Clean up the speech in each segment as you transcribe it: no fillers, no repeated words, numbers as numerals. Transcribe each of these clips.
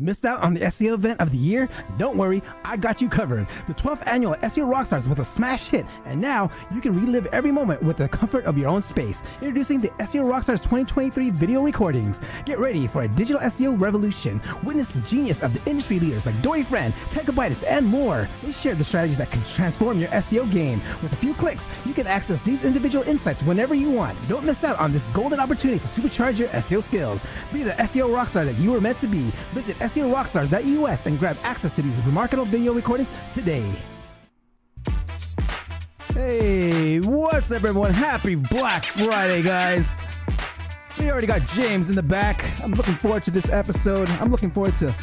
Missed out on the SEO event of the year? Don't worry, I got you covered. The 12th annual SEO Rockstars was a smash hit, and now you can relive every moment with the comfort of your own space. Introducing the SEO Rockstars 2023 video recordings. Get ready for a digital SEO revolution. Witness the genius of the industry leaders like Dory Fran, Techabytes, and more. They share the strategies that can transform your SEO game. With a few clicks, you can access these individual insights whenever you want. Don't miss out on this golden opportunity to supercharge your SEO skills. Be the SEO rockstar that you were meant to be. Visit SEOrockstars.us and grab access to these remarkable video recordings today. Hey, what's up everyone? Happy Black Friday, guys. We already got James in the back. I'm looking forward to this episode. I'm looking forward to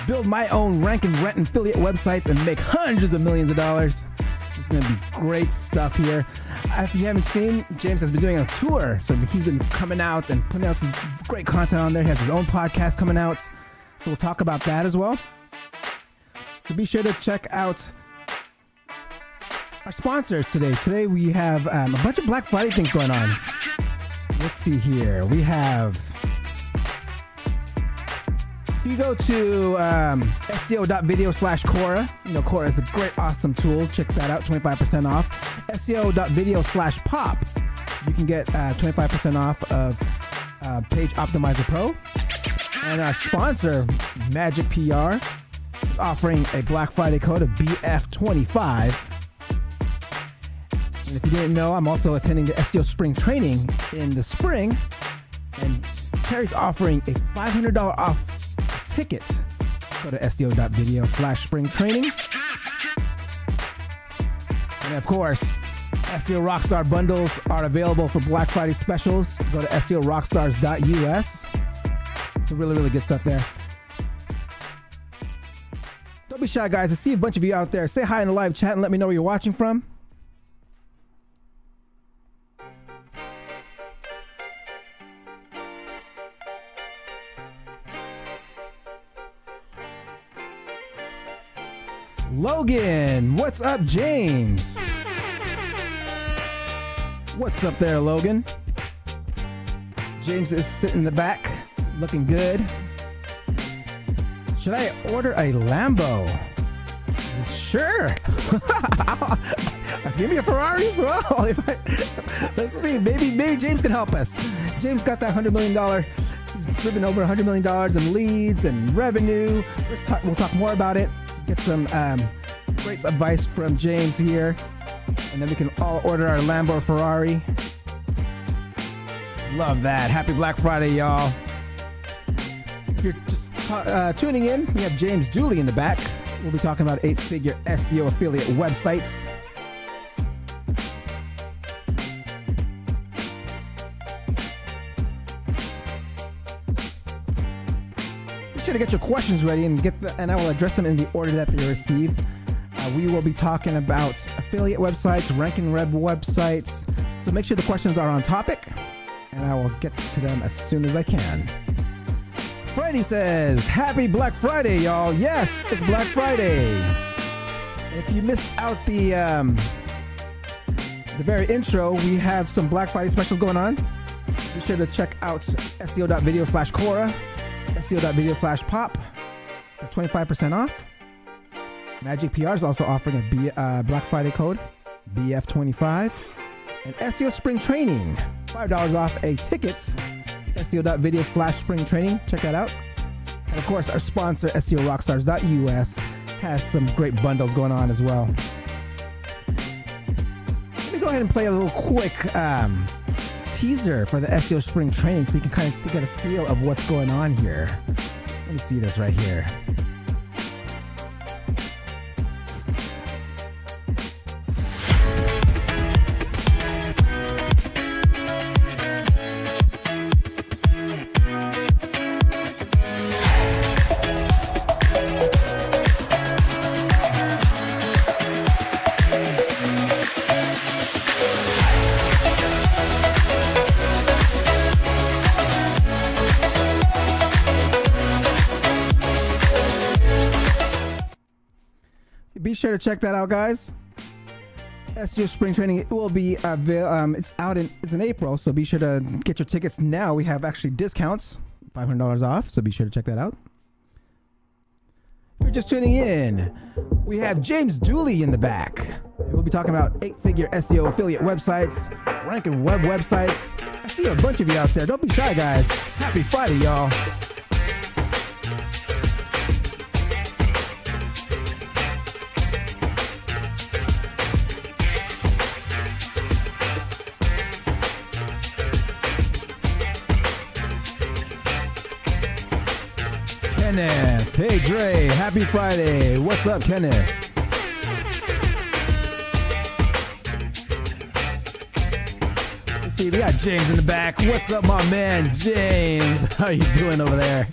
build my own rank and rent affiliate websites and make hundreds of millions of dollars. It's going to be great stuff here. If you haven't seen, James has been doing a tour. So he's been coming out and putting out some great content on there. He has his own podcast coming out. So we'll talk about that as well. So be sure to check out our sponsors today. Today we have a bunch of Black Friday things going on. Let's see here. We have, if you go to seo.video/Quora, you know, Quora is a great, awesome tool. Check that out, 25% off. seo.video/Pop, you can get 25% off of Page Optimizer Pro. And our sponsor, Magic PR, is offering a Black Friday code of BF25. And if you didn't know, I'm also attending the SEO Spring Training in the spring. And Terry's offering a $500 off ticket. Go to seo.video/spring training. And of course, SEO Rockstar bundles are available for Black Friday specials. Go to seorockstars.us. Some really, really good stuff there. Don't be shy, guys. I see a bunch of you out there. Say hi in the live chat and let me know where you're watching from. Logan, what's up, James? What's up there, Logan? James is sitting in the back, looking good. Should I order a Lambo? Sure. Give me a Ferrari as well. Let's see, maybe James can help us. James got that $100 million. He's driven over $100 million in leads and revenue. We'll talk more about it. Get some great advice from James here, and then we can all order our Lambo or Ferrari. Love that. Happy Black Friday, y'all. If you're just tuning in, we have James Dooley in the back. We'll be talking about 8-figure SEO affiliate websites. Be sure to get your questions ready and I will address them in the order that they receive. We will be talking about affiliate websites, rank and rep websites. So make sure the questions are on topic, and I will get to them as soon as I can. Freddie says, happy Black Friday, y'all. Yes, it's Black Friday. If you missed out the very intro, we have some Black Friday specials going on. Be sure to check out seo.video/Quora, seo.video/Pop for 25% off. Magic PR is also offering a Black Friday code, BF25. And SEO Spring Training, $5 off a ticket. SEO.video/spring training. Check that out. And of course, our sponsor, SEOrockstars.us, has some great bundles going on as well. Let me go ahead and play a little quick teaser for the SEO Spring Training so you can kind of get a feel of what's going on here. Let me see this right here. Be sure to check that out, guys. SEO Spring Training, it will be it's in April, so be sure to get your tickets now. We have actually discounts, $500 off, so be sure to check that out. you're just tuning in, we have James Dooley in the back. And we'll be talking about 8-figure SEO affiliate websites, ranking web websites. I see a bunch of you out there. Don't be shy, guys. Happy Friday, y'all. Kenneth. Hey, Dre. Happy Friday. What's up, Kenneth? Let's see. We got James in the back. What's up, my man, James? How you doing over there?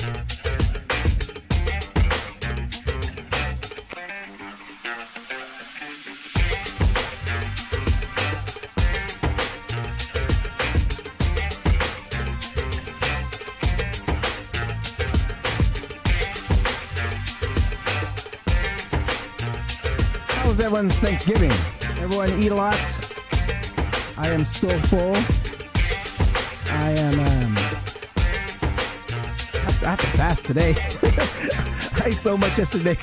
How's everyone's Thanksgiving? Everyone eat a lot? I am so full. I have to fast today. I ate so much yesterday.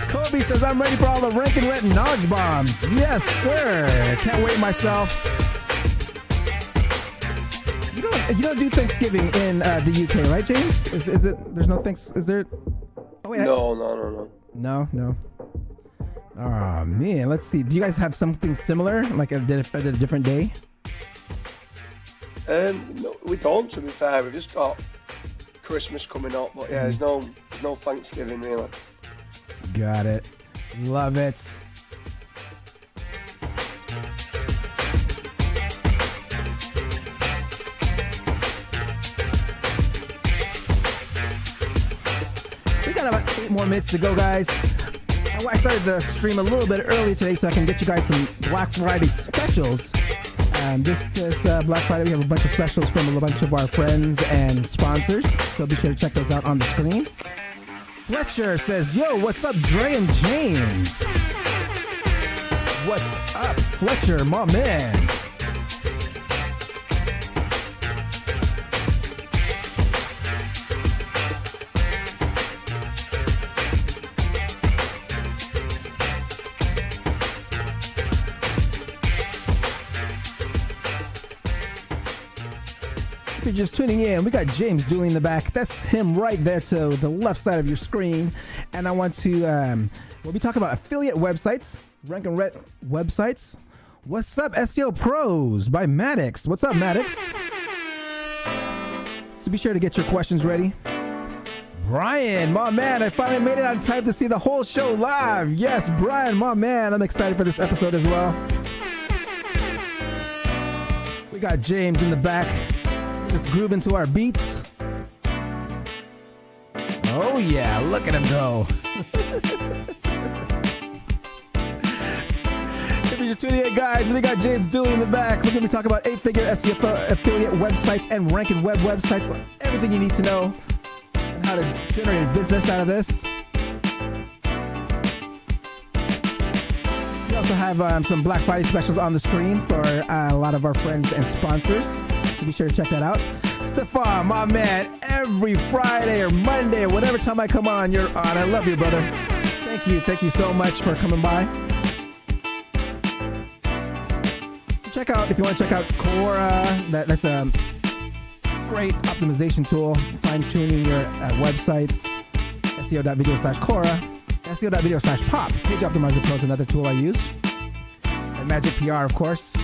Kobe says, I'm ready for all the rank and rent knowledge bombs. Yes, sir. Can't wait myself. You don't do Thanksgiving in the UK, right, James? Is it? There's no thanks. Is there? Oh wait. No. Oh man, let's see. Do you guys have something similar, like at a different day? No, we don't. To be fair, we've just got Christmas coming up, but yeah, there's no Thanksgiving really. Got it. Love it. We got about 8 more minutes to go, guys. I started the stream a little bit early today so I can get you guys some Black Friday specials. This Black Friday, we have a bunch of specials from a bunch of our friends and sponsors, so be sure to check those out on the screen. Fletcher says, yo, what's up, Dre and James? What's up, Fletcher, my man? If you're just tuning in, we got James Dooley in the back. That's him right there to the left side of your screen. And I want to, we'll be talking about affiliate websites, rank and rent websites. What's up, SEO Pros by Maddox? What's up, Maddox? So be sure to get your questions ready. Brian, my man, I finally made it on time to see the whole show live. Yes, Brian, my man, I'm excited for this episode as well. We got James in the back. Just grooving to our beats. Oh yeah, look at him go. If you're just tuning in, guys, we got James Dooley in the back. We're going to be talking about 8-figure SEO affiliate websites and ranking web websites. Everything you need to know and how to generate a business out of this. We also have some Black Friday specials on the screen for a lot of our friends and sponsors. So be sure to check that out. Stefan, my man, every Friday or Monday or whatever time I come on, you're on. I love you, brother. Thank you so much for coming by. So check out, if you want to check out Quora, that's a great optimization tool, fine-tuning your websites. SEO.video/Quora, SEO.video/Pop. Page Optimizer Pro is another tool I use. And Magic PR, of course.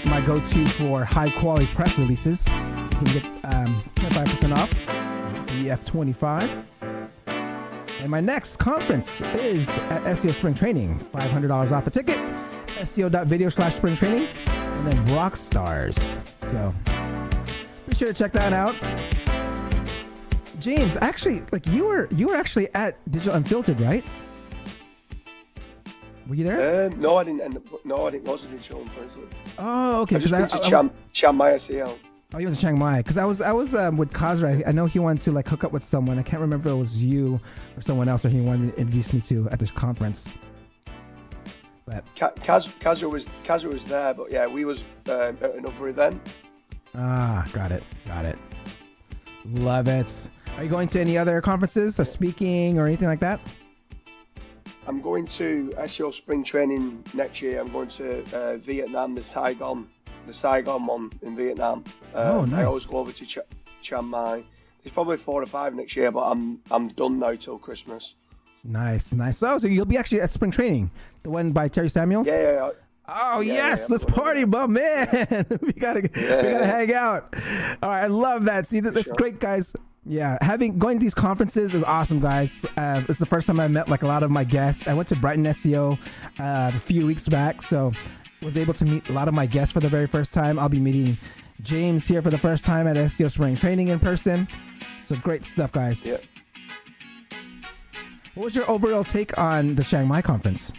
My go-to for high-quality press releases. You can get 25% off EF25. And my next conference is at SEO Spring Training. $500 off a ticket. SEO.video/Spring Training. And then Rockstars. So be sure to check that out. James, actually, like you were actually at Digital Unfiltered, right? Were you there? No, I didn't. No, I didn't. Wasn't in Chiang Mai. Oh, okay. I just went to Chiang Mai SEO. Oh, you went to Chiang Mai because I was with Kazra. I know he wanted to like hook up with someone. I can't remember if it was you or someone else, or he wanted to introduce me to at this conference. But Kazra was there, but yeah, we was at another event. Ah, got it. Love it. Are you going to any other conferences or speaking or anything like that? I'm going to SEO spring training next year. I'm going to Vietnam, the Saigon one in Vietnam. Oh, nice. I always go over to Chiang Mai. There's probably 4 or 5 next year, but I'm done now till Christmas. Nice. Oh, so you'll be actually at spring training, the one by Terry Samuels? Yeah. Oh yes, let's party, my man. we gotta hang out. All right, I love that. See, that's great, guys. Yeah, going to these conferences is awesome, guys. It's the first time I met like a lot of my guests. I went to Brighton SEO a few weeks back, so was able to meet a lot of my guests for the very first time. I'll be meeting James here for the first time at SEO Spring Training in person. So great stuff, guys. Yeah. What was your overall take on the Chiang Mai conference?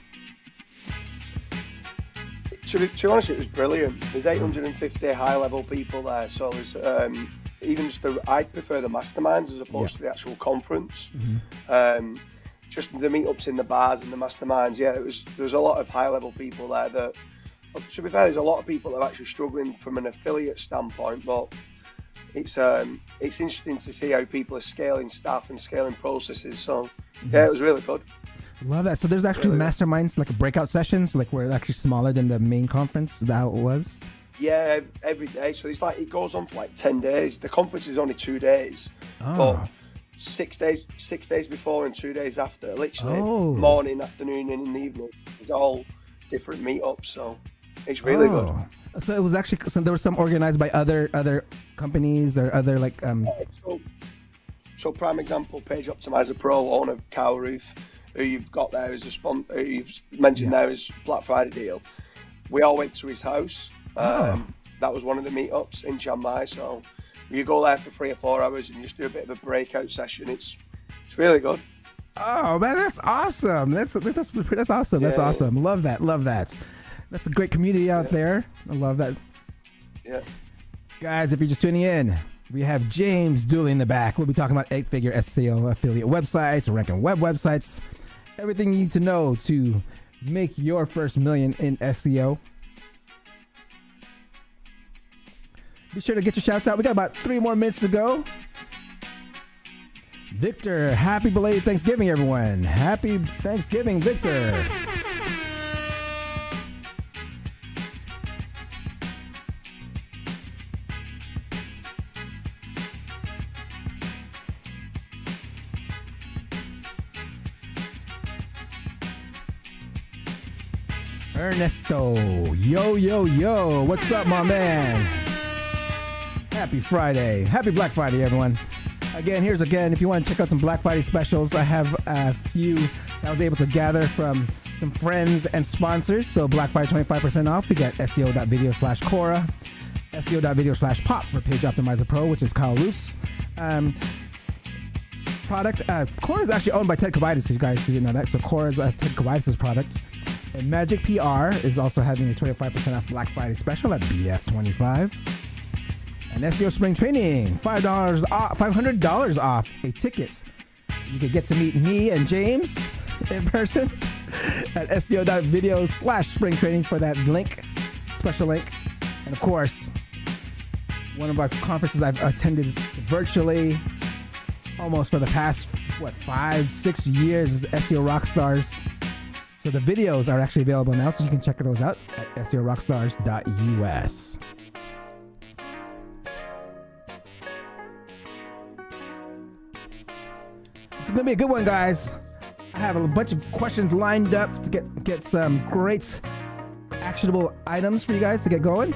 To be honest, it was brilliant. There's 850 high-level people there, so there's I prefer the masterminds as opposed to the actual conference. Mm-hmm. Just the meetups in the bars and the masterminds. Yeah, there's a lot of high-level people there that. To be fair, there's a lot of people that are actually struggling from an affiliate standpoint, but it's interesting to see how people are scaling staff and scaling processes. So yeah, it was really good. Love that. So there's actually masterminds, like breakout sessions, like where it's actually smaller than the main conference. Is that how it was? Yeah, every day. So it's like it goes on for like 10 days. The conference is only 2 days, but 6 days before and 2 days after, literally morning, afternoon, and in the evening. It's all different meetups. So it's really good. So it was actually there was some organized by other companies or other like. So prime example, Page Optimizer Pro owner Kyle Ruth, who you've got there as a sponsor, who you've mentioned there as Black Friday deal. We all went to his house. That was one of the meetups in Chiang Mai. So you go there for 3 or 4 hours and just do a bit of a breakout session. It's really good. Oh man, that's awesome. That's awesome. That's awesome. Love that. That's a great community out there. I love that. Yeah. Guys, if you're just tuning in, we have James Dooley in the back. We'll be talking about 8-figure SEO affiliate websites, ranking web websites, everything you need to know to make your first million in SEO. Be sure to get your shouts out. We got about 3 more minutes to go. Victor, happy belated Thanksgiving, everyone. Happy Thanksgiving, Victor. Ernesto, yo, what's up, my man? Happy Friday. Happy Black Friday, everyone. Again, if you want to check out some Black Friday specials, I have a few that I was able to gather from some friends and sponsors. So Black Friday 25% off. We got SEO.video/Cora, SEO.video/Pop for Page Optimizer Pro, which is Kyle Roof's product. Cora is actually owned by Ted Kovides, you guys didn't know that. So Cora is Ted Kovides' product. And Magic PR is also having a 25% off Black Friday special at BF25. And SEO Spring Training, $500 off a ticket. You can get to meet me and James in person at SEO.video/Spring Training for that special link. And of course, one of our conferences I've attended virtually almost for the past, 5-6 years is SEO Rockstars. So the videos are actually available now, so you can check those out at SEOrockstars.us. It's gonna be a good one, guys. I have a bunch of questions lined up to get some great actionable items for you guys to get going.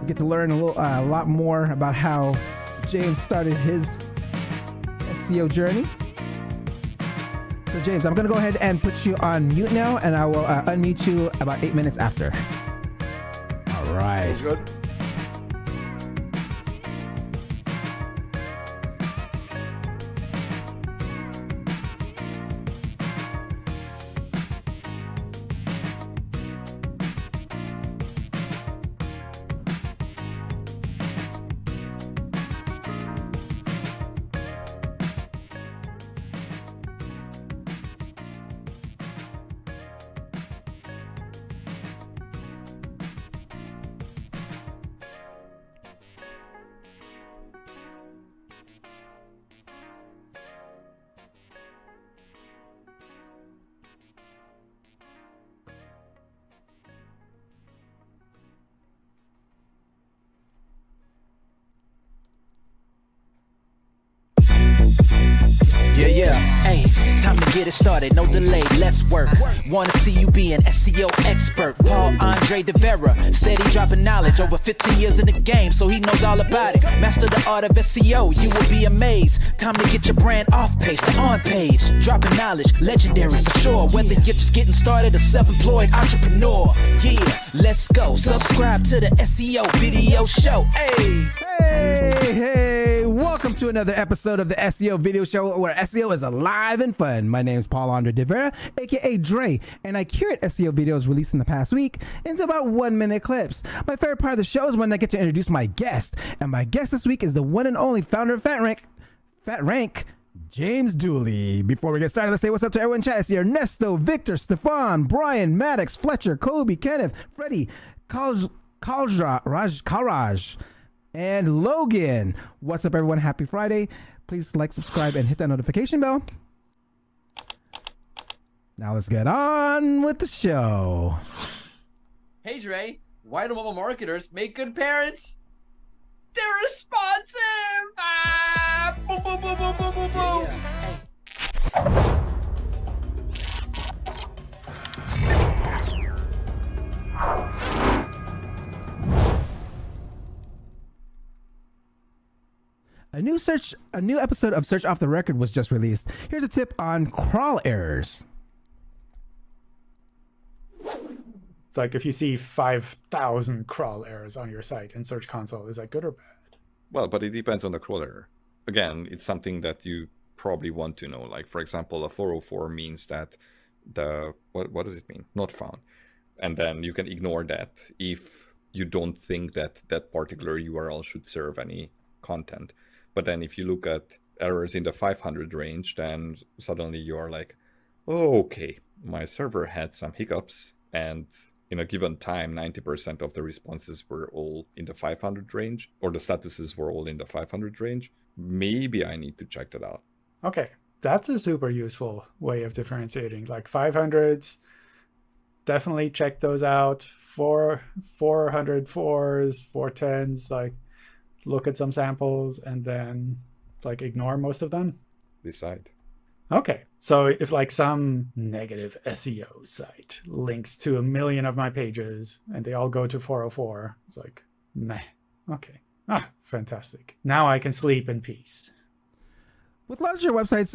We get to learn a lot more about how James started his SEO journey. So James, I'm going to go ahead and put you on mute now, and I will unmute you about 8 minutes after. All right. Good. Yeah. Hey, time to get it started, no delay, let's work. Wanna see you be an SEO expert. Paul Andre De Vera, steady dropping knowledge. Over 15 years in the game, so he knows all about it. Master the art of SEO, you will be amazed. Time to get your brand off page to on page. Dropping knowledge, legendary for sure. Whether you're just getting started or self-employed entrepreneur. Yeah, let's go. Subscribe to the SEO video show. Hey, welcome to another episode of the SEO video show where SEO is alive and fun. My name is Paul Andre De Vera, aka Dre, and I curate SEO videos released in the past week into about 1-minute clips. My favorite part of the show is when I get to introduce my guest, and my guest this week is the one and only founder of Fat Rank, James Dooley. Before we get started, let's say what's up to everyone in chat. I see Ernesto, Victor, Stefan, Brian, Maddox, Fletcher, Kobe, Kenneth, Freddie, Kalraj, and Logan. What's up, everyone? Happy Friday. Please like, subscribe, and hit that notification bell. Now let's get on with the show. Hey Dre, why do mobile marketers make good parents? They're responsive! Ah! Boom, boom, boom, boom, boom, boom, boom. A new episode of Search Off the Record was just released. Here's a tip on crawl errors. It's like if you see 5,000 crawl errors on your site in Search Console, is that good or bad? Well, but it depends on the crawl error. Again, it's something that you probably want to know. Like, for example, a 404 means that what does it mean? Not found. And then you can ignore that if you don't think that that particular URL should serve any content. But then if you look at errors in the 500 range, then suddenly you are like, oh, okay, my server had some hiccups, and in a given time, 90% of the responses were all in the 500 range, or the statuses were all in the 500 range. Maybe I need to check that out. Okay, that's a super useful way of differentiating. Like 500s, definitely check those out. 404s, 410s, like look at some samples and then like ignore most of them. Decide. Okay, so if like some negative SEO site links to 1 million of my pages and they all go to 404, it's like, meh, okay. Fantastic. Now I can sleep in peace. With larger websites,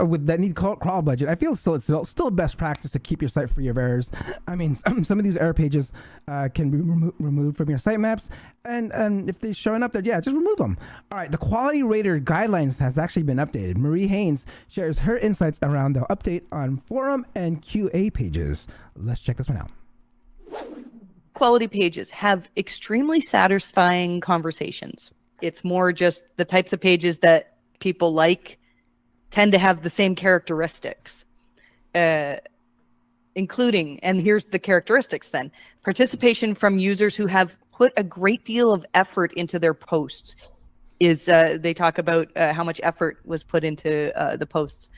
with that need crawl budget, I feel it's still best practice to keep your site free of errors. I mean, some of these error pages can be removed from your sitemaps, and if they're showing up there, yeah, just remove them. All right, the Quality Rater guidelines has actually been updated. Marie Haynes shares her insights around the update on forum and QA pages. Let's check this one out. Quality pages have extremely satisfying conversations. It's more just the types of pages that people tend to have the same characteristics, including, and here's the characteristics then, participation from users who have put a great deal of effort into their posts. They talk about how much effort was put into the posts,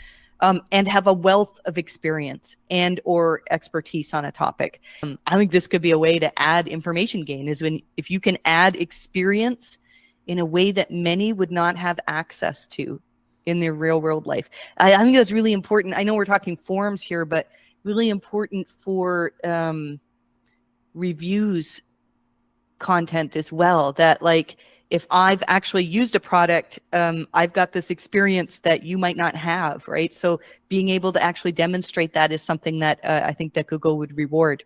and have a wealth of experience and or expertise on a topic. I think this could be a way to add information gain, is if you can add experience in a way that many would not have access to in their real world life. I think that's really important. I know we're talking forums here, but really important for reviews content as well, that like, if I've actually used a product, I've got this experience that you might not have, right? So being able to actually demonstrate that is something that I think that Google would reward.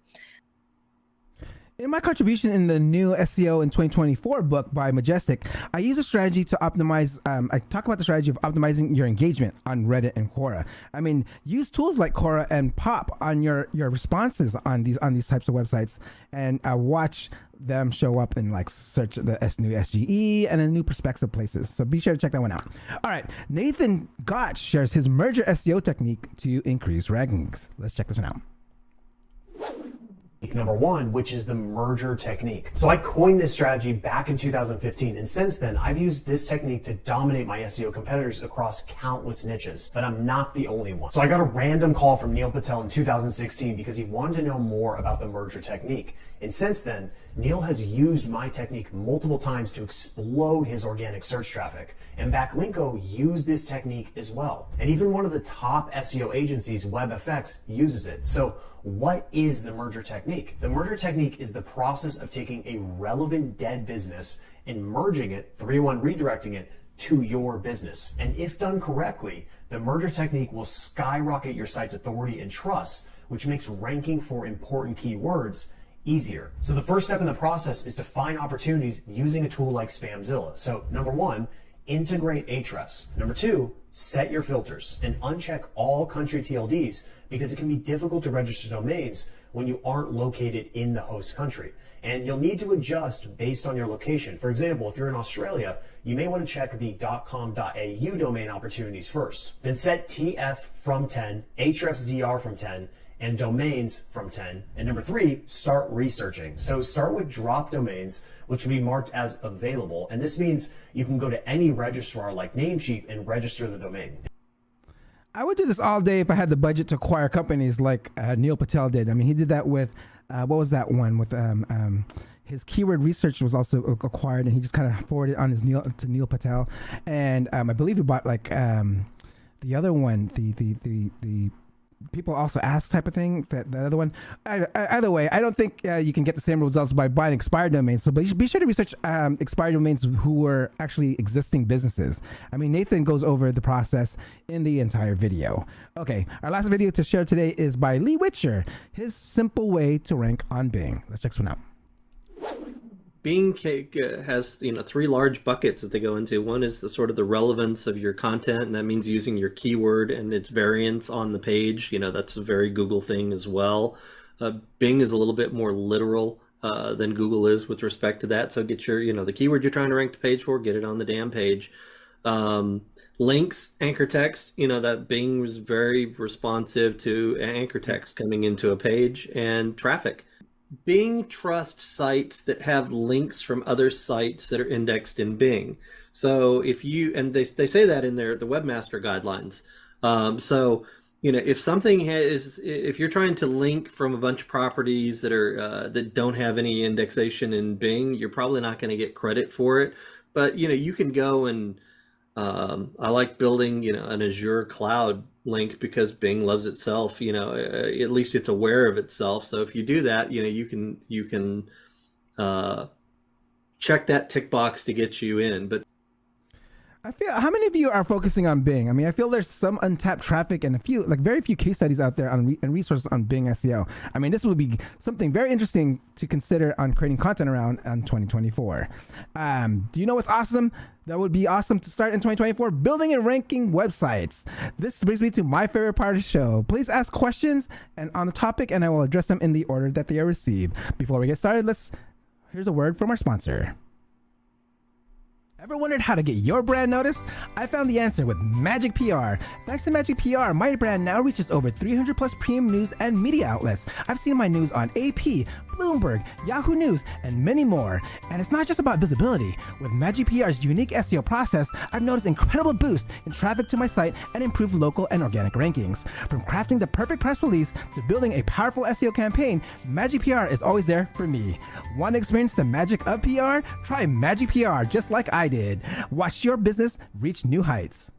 In my contribution in the new SEO in 2024 book by Majestic, I use a strategy to optimize, I talk about the strategy of optimizing your engagement on Reddit and Quora. I mean, use tools like Quora and Pop on your responses on these types of websites, and watch them show up in like search the new SGE and in new perspective places. So be sure to check that one out. All right, Nathan Gotch shares his merger SEO technique to increase rankings. Let's check this one out. Number one, which is the merger technique. So I coined this strategy back in 2015, and since then I've used this technique to dominate my SEO competitors across countless niches, but I'm not the only one. So I got a random call from Neil Patel in 2016 because he wanted to know more about the merger technique. And since then, Neil has used my technique multiple times to explode his organic search traffic, and Backlinko used this technique as well. And even one of the top SEO agencies, WebFX, uses it. So what is the merger technique? The merger technique is the process of taking a relevant dead business and merging it, 3-1 redirecting it, to your business. And if done correctly, the merger technique will skyrocket your site's authority and trust, which makes ranking for important keywords easier. So the first step in the process is to find opportunities using a tool like Spamzilla. So number 1, integrate Ahrefs. Number 2, set your filters and uncheck all country TLDs, because it can be difficult to register domains when you aren't located in the host country. And you'll need to adjust based on your location. For example, if you're in Australia, you may want to check the .com.au domain opportunities first. Then set TF from 10, Ahrefs DR from 10, and domains from 10. And number 3, start researching. So start with drop domains, which will be marked as available. And this means you can go to any registrar like Namecheap and register the domain. I would do this all day if I had the budget to acquire companies like Neil Patel did. I mean, he did that with, what was that one? With his keyword research was also acquired, and he just kind of forwarded on his Neil Patel. And I believe he bought like the other one, the people also ask type of thing, that other one. Either way, I don't think you can get the same results by buying expired domains. So be sure to research expired domains who were actually existing businesses. I mean, Nathan goes over the process in the entire video. Okay, our last video to share today is by Lee Witcher, his simple way to rank on Bing. Let's check this one out. Bing has 3 large buckets that they go into. One is the sort of the relevance of your content, and that means using your keyword and its variants on the page. That's a very Google thing as well. Bing is a little bit more literal than Google is with respect to that. So get your the keyword you're trying to rank the page for, get it on the damn page. Links, anchor text, that Bing was very responsive to anchor text coming into a page, and traffic. Bing trusts sites that have links from other sites that are indexed in Bing. So if you, and they say that in the webmaster guidelines. So if something if you're trying to link from a bunch of properties that are that don't have any indexation in Bing, you're probably not going to get credit for it. But you can go and I like building an Azure cloud link because Bing loves itself. At least it's aware of itself. So if you do that, you can check that tick box to get you in. But I feel, how many of you are focusing on Bing? I mean, I feel there's some untapped traffic and very few case studies out there and resources on Bing SEO. I mean, this will be something very interesting to consider on creating content around in 2024. Do you know what's awesome? That would be awesome to start in 2024, building and ranking websites. This brings me to my favorite part of the show. Please ask questions and on the topic, and I will address them in the order that they are received. Before we get started, here's a word from our sponsor. Ever wondered how to get your brand noticed? I found the answer with Magic PR. Thanks to Magic PR, my brand now reaches over 300 plus premium news and media outlets. I've seen my news on AP, Bloomberg, Yahoo News, and many more. And it's not just about visibility. With Magic PR's unique SEO process, I've noticed incredible boost in traffic to my site and improved local and organic rankings. From crafting the perfect press release to building a powerful SEO campaign, Magic PR is always there for me. Want to experience the magic of PR? Try Magic PR just like I did. Watch your business reach new heights.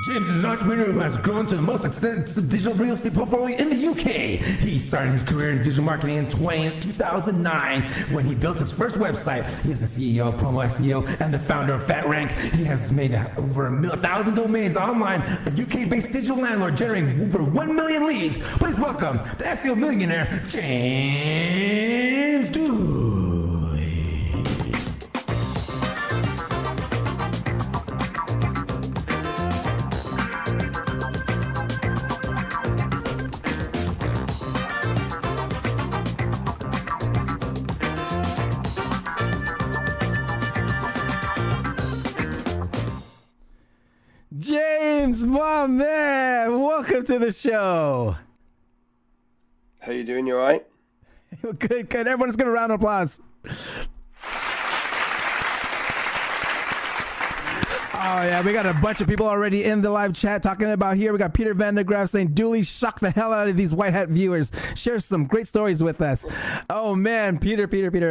James is an entrepreneur who has grown to the most extensive digital real estate portfolio in the UK. He started his career in digital marketing in 2009 when he built his first website. He is the CEO of Promo SEO and the founder of FatRank. He has made over 1,000 domains online, a UK-based digital landlord generating over 1 million leads. Please welcome the SEO millionaire, James Dewey. James, my man, welcome to the show. How you doing? You all right? Good. Everyone's going to round of applause. Oh, yeah, we got a bunch of people already in the live chat talking about here. We got Peter Van der Graaf saying, Dooley, shock the hell out of these white hat viewers. Share some great stories with us. Oh, man, Peter,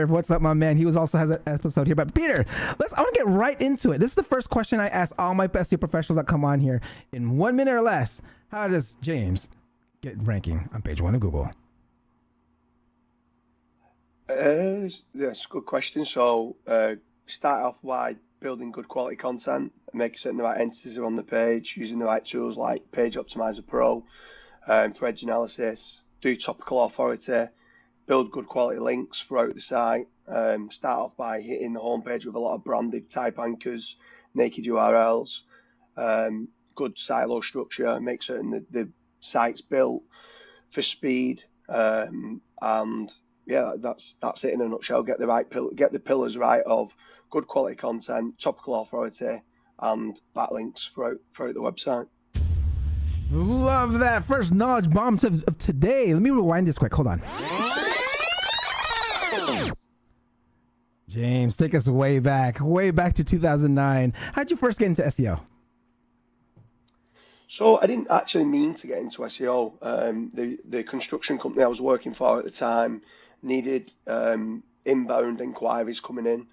what's up, my man? He also has an episode here. But Peter, I want to get right into it. This is the first question I ask all my SEO professionals that come on here. In 1 minute or less, how does James get ranking on page 1 of Google? That's a good question. So start off by building good quality content, making certain the right entities are on the page, using the right tools like Page Optimizer Pro for edge analysis, do topical authority, build good quality links throughout the site. Start off by hitting the homepage with a lot of branded type anchors, naked URLs, good silo structure, make certain that the site's built for speed, and yeah, that's it in a nutshell. Get the pillars right of good quality content, topical authority, and backlinks throughout the website. Love that. First knowledge bomb of today. Let me rewind this quick. Hold on. James, take us way back to 2009. How'd you first get into SEO? So I didn't actually mean to get into SEO. The construction company I was working for at the time needed inbound inquiries coming in.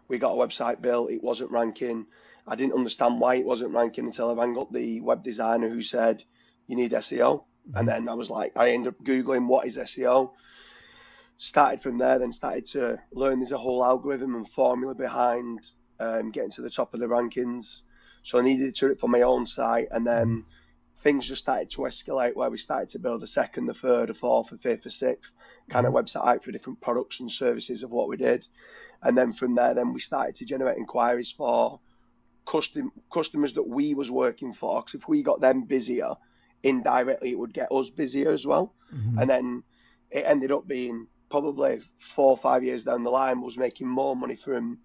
We got a website built, it wasn't ranking. I didn't understand why it wasn't ranking until I rang up the web designer who said, you need SEO. And then I was like, I ended up Googling what is SEO. Started from there, then started to learn there's a whole algorithm and formula behind getting to the top of the rankings. So I needed to do it for my own site, and then things just started to escalate where we started to build a second, a third, a fourth, a fifth, a sixth kind of website out for different products and services of what we did. And then from there, then we started to generate inquiries for customers that we was working for. Because if we got them busier, indirectly it would get us busier as well. And then it ended up being probably 4 or 5 years down the line, was making more money from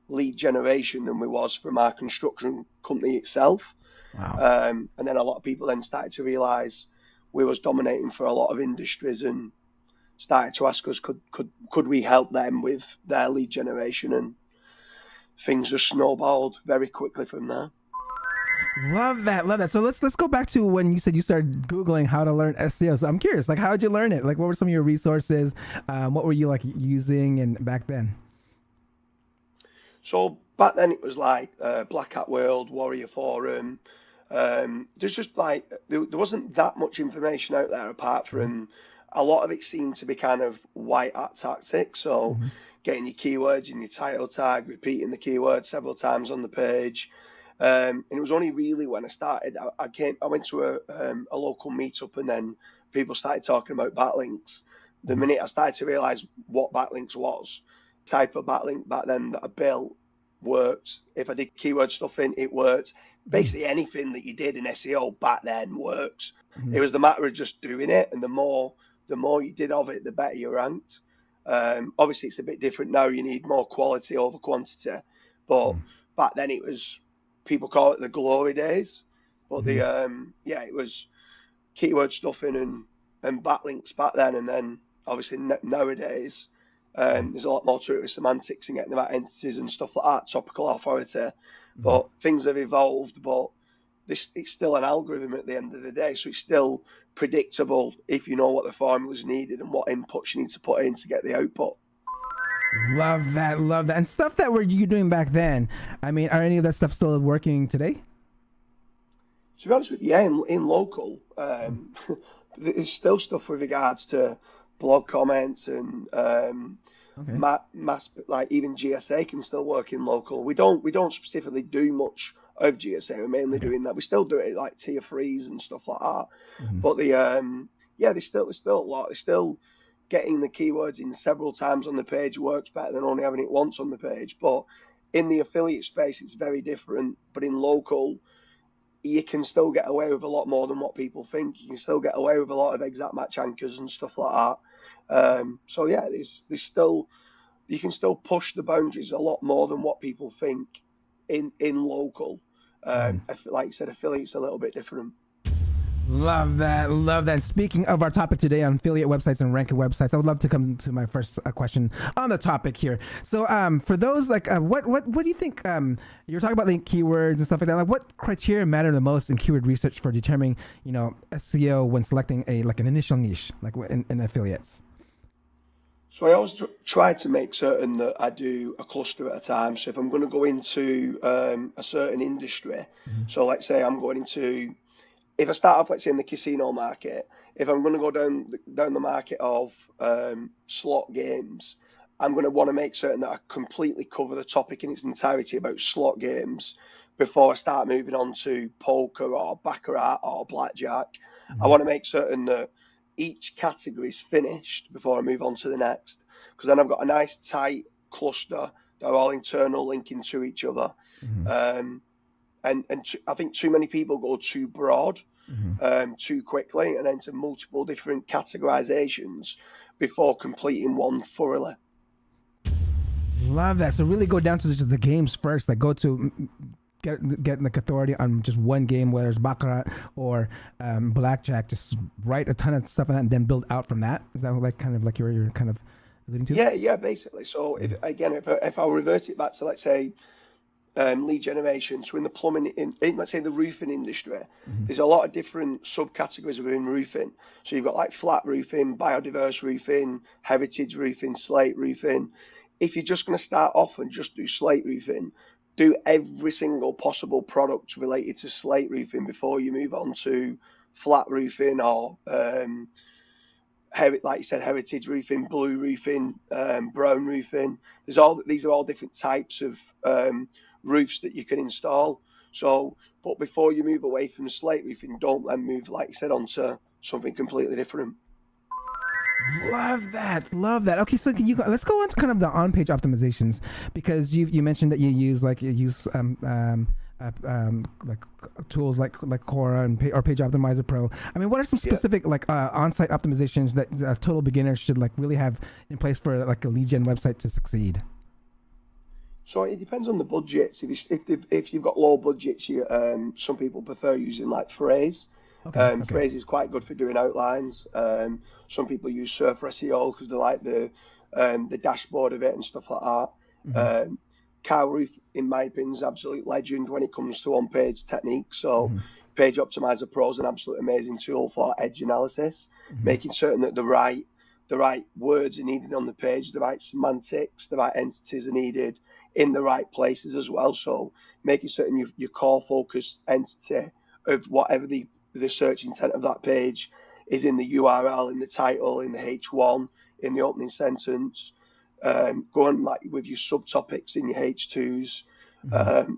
lead generation than we was from our construction company itself. Wow. And then a lot of people then started to realize we was dominating for a lot of industries and started to ask us could we help them with their lead generation, and things just snowballed very quickly from there. Love that. So let's go back to when you said you started Googling how to learn SEO. So I'm curious, like, how did you learn it? Like, what were some of your resources? What were you like using and back then? So back then it was like Black Hat World, Warrior Forum. There's just like there wasn't that much information out there apart from a lot of it seemed to be kind of white hat tactics. So getting your keywords in your title tag, repeating the keyword several times on the page. And it was only really when I started, I went to a local meetup, and then people started talking about backlinks. The minute I started to realize what backlinks was, type of backlink back then that I built worked. If I did keyword stuff in, it worked. Basically anything that you did in SEO back then worked. It was the matter of just doing it, and the more you did of it, the better you ranked. Obviously it's a bit different now. You need more quality over quantity, but back then it was, people call it the glory days, but it was keyword stuffing and backlinks back then. And then obviously nowadays there's a lot more to it with semantics and getting the right entities and stuff like that, topical authority. But things have evolved, but it's still an algorithm at the end of the day, so it's still predictable if you know what the formula's needed and what inputs you need to put in to get the output. Love that. And stuff that were you doing back then, I mean, are any of that stuff still working today? To be honest with you, in local, there's still stuff with regards to blog comments and mass, like even GSA can still work in local. We don't specifically do much of GSA. We're mainly doing that. We still do it like tier 3s and stuff like that. But there's still a lot. There's still getting the keywords in several times on the page works better than only having it once on the page. But in the affiliate space, it's very different. But in local, you can still get away with a lot more than what people think. You can still get away with a lot of exact match anchors and stuff like that. So yeah, there's still, you can still push the boundaries a lot more than what people think in local. Like you said, affiliates a little bit different. Love that. Love that. Speaking of our topic today on affiliate websites and ranking websites, I would love to come to my first question on the topic here. So, for those what do you think? You're talking about the keywords and stuff like that. Like, what criteria matter the most in keyword research for determining, SEO when selecting an initial niche, like in affiliates? So I always try to make certain that I do a cluster at a time. So if I'm going to go into a certain industry, so let's say I'm going into, if I start off, let's say in the casino market, if I'm going to go down the market of slot games, I'm going to want to make certain that I completely cover the topic in its entirety about slot games before I start moving on to poker or baccarat or blackjack. I want to make certain that each category is finished before I move on to the next, because then I've got a nice tight cluster that are all internal, linking to each other. And I think too many people go too broad too quickly and into multiple different categorizations before completing one thoroughly. Love that. So really go down to just the games first. Like go to get like authority on just one game, whether it's baccarat or blackjack. Just write a ton of stuff on that and then build out from that. Is that like kind of like you're kind of alluding to? Yeah, basically. So if I revert it back to, let's say, lead generation, so in the plumbing, in let's say the roofing industry, there's a lot of different subcategories within roofing. So you've got like flat roofing, biodiverse roofing, heritage roofing, slate roofing. If you're just going to start off and just do slate roofing, do every single possible product related to slate roofing before you move on to flat roofing or like you said, heritage roofing, blue roofing, brown roofing. These are all different types of roofs that you can install. So, but before you move away from slate roofing, don't then move, like you said, onto something completely different. Love that. Okay, so let's go on to kind of the on-page optimizations, because you mentioned that you use like tools like Quora or Page Optimizer Pro. I mean, what are some specific on-site optimizations that a total beginner should like really have in place for like a lead gen website to succeed? So it depends on the budgets. If you've got low budgets, some people prefer using like Phrase. Phrase is quite good for doing outlines. Some people use Surfer SEO because they like the dashboard of it and stuff like that. Kyle Roof, in my opinion, is an absolute legend when it comes to on-page techniques. So Page Optimizer Pro is an absolute amazing tool for edge analysis, making certain that the right words are needed on the page, the right semantics, the right entities are needed in the right places as well. So making certain your core focus entity of whatever the search intent of that page is in the URL, in the title, in the H1, in the opening sentence. Going like with your subtopics in your H2s.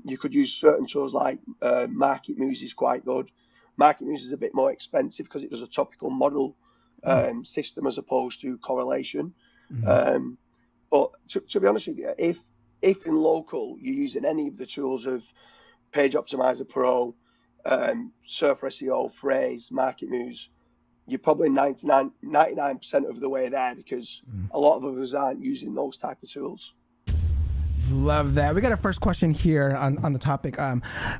You could use certain tools like Market Moose is quite good. Market Moose is a bit more expensive because it does a topical model system as opposed to correlation. But to be honest with you, if in local you're using any of the tools of Page Optimizer Pro, Surfer SEO, Phrase, Market Moose, you're probably 99% of the way there, because a lot of us aren't using those type of tools. Love that. We got our first question here on the topic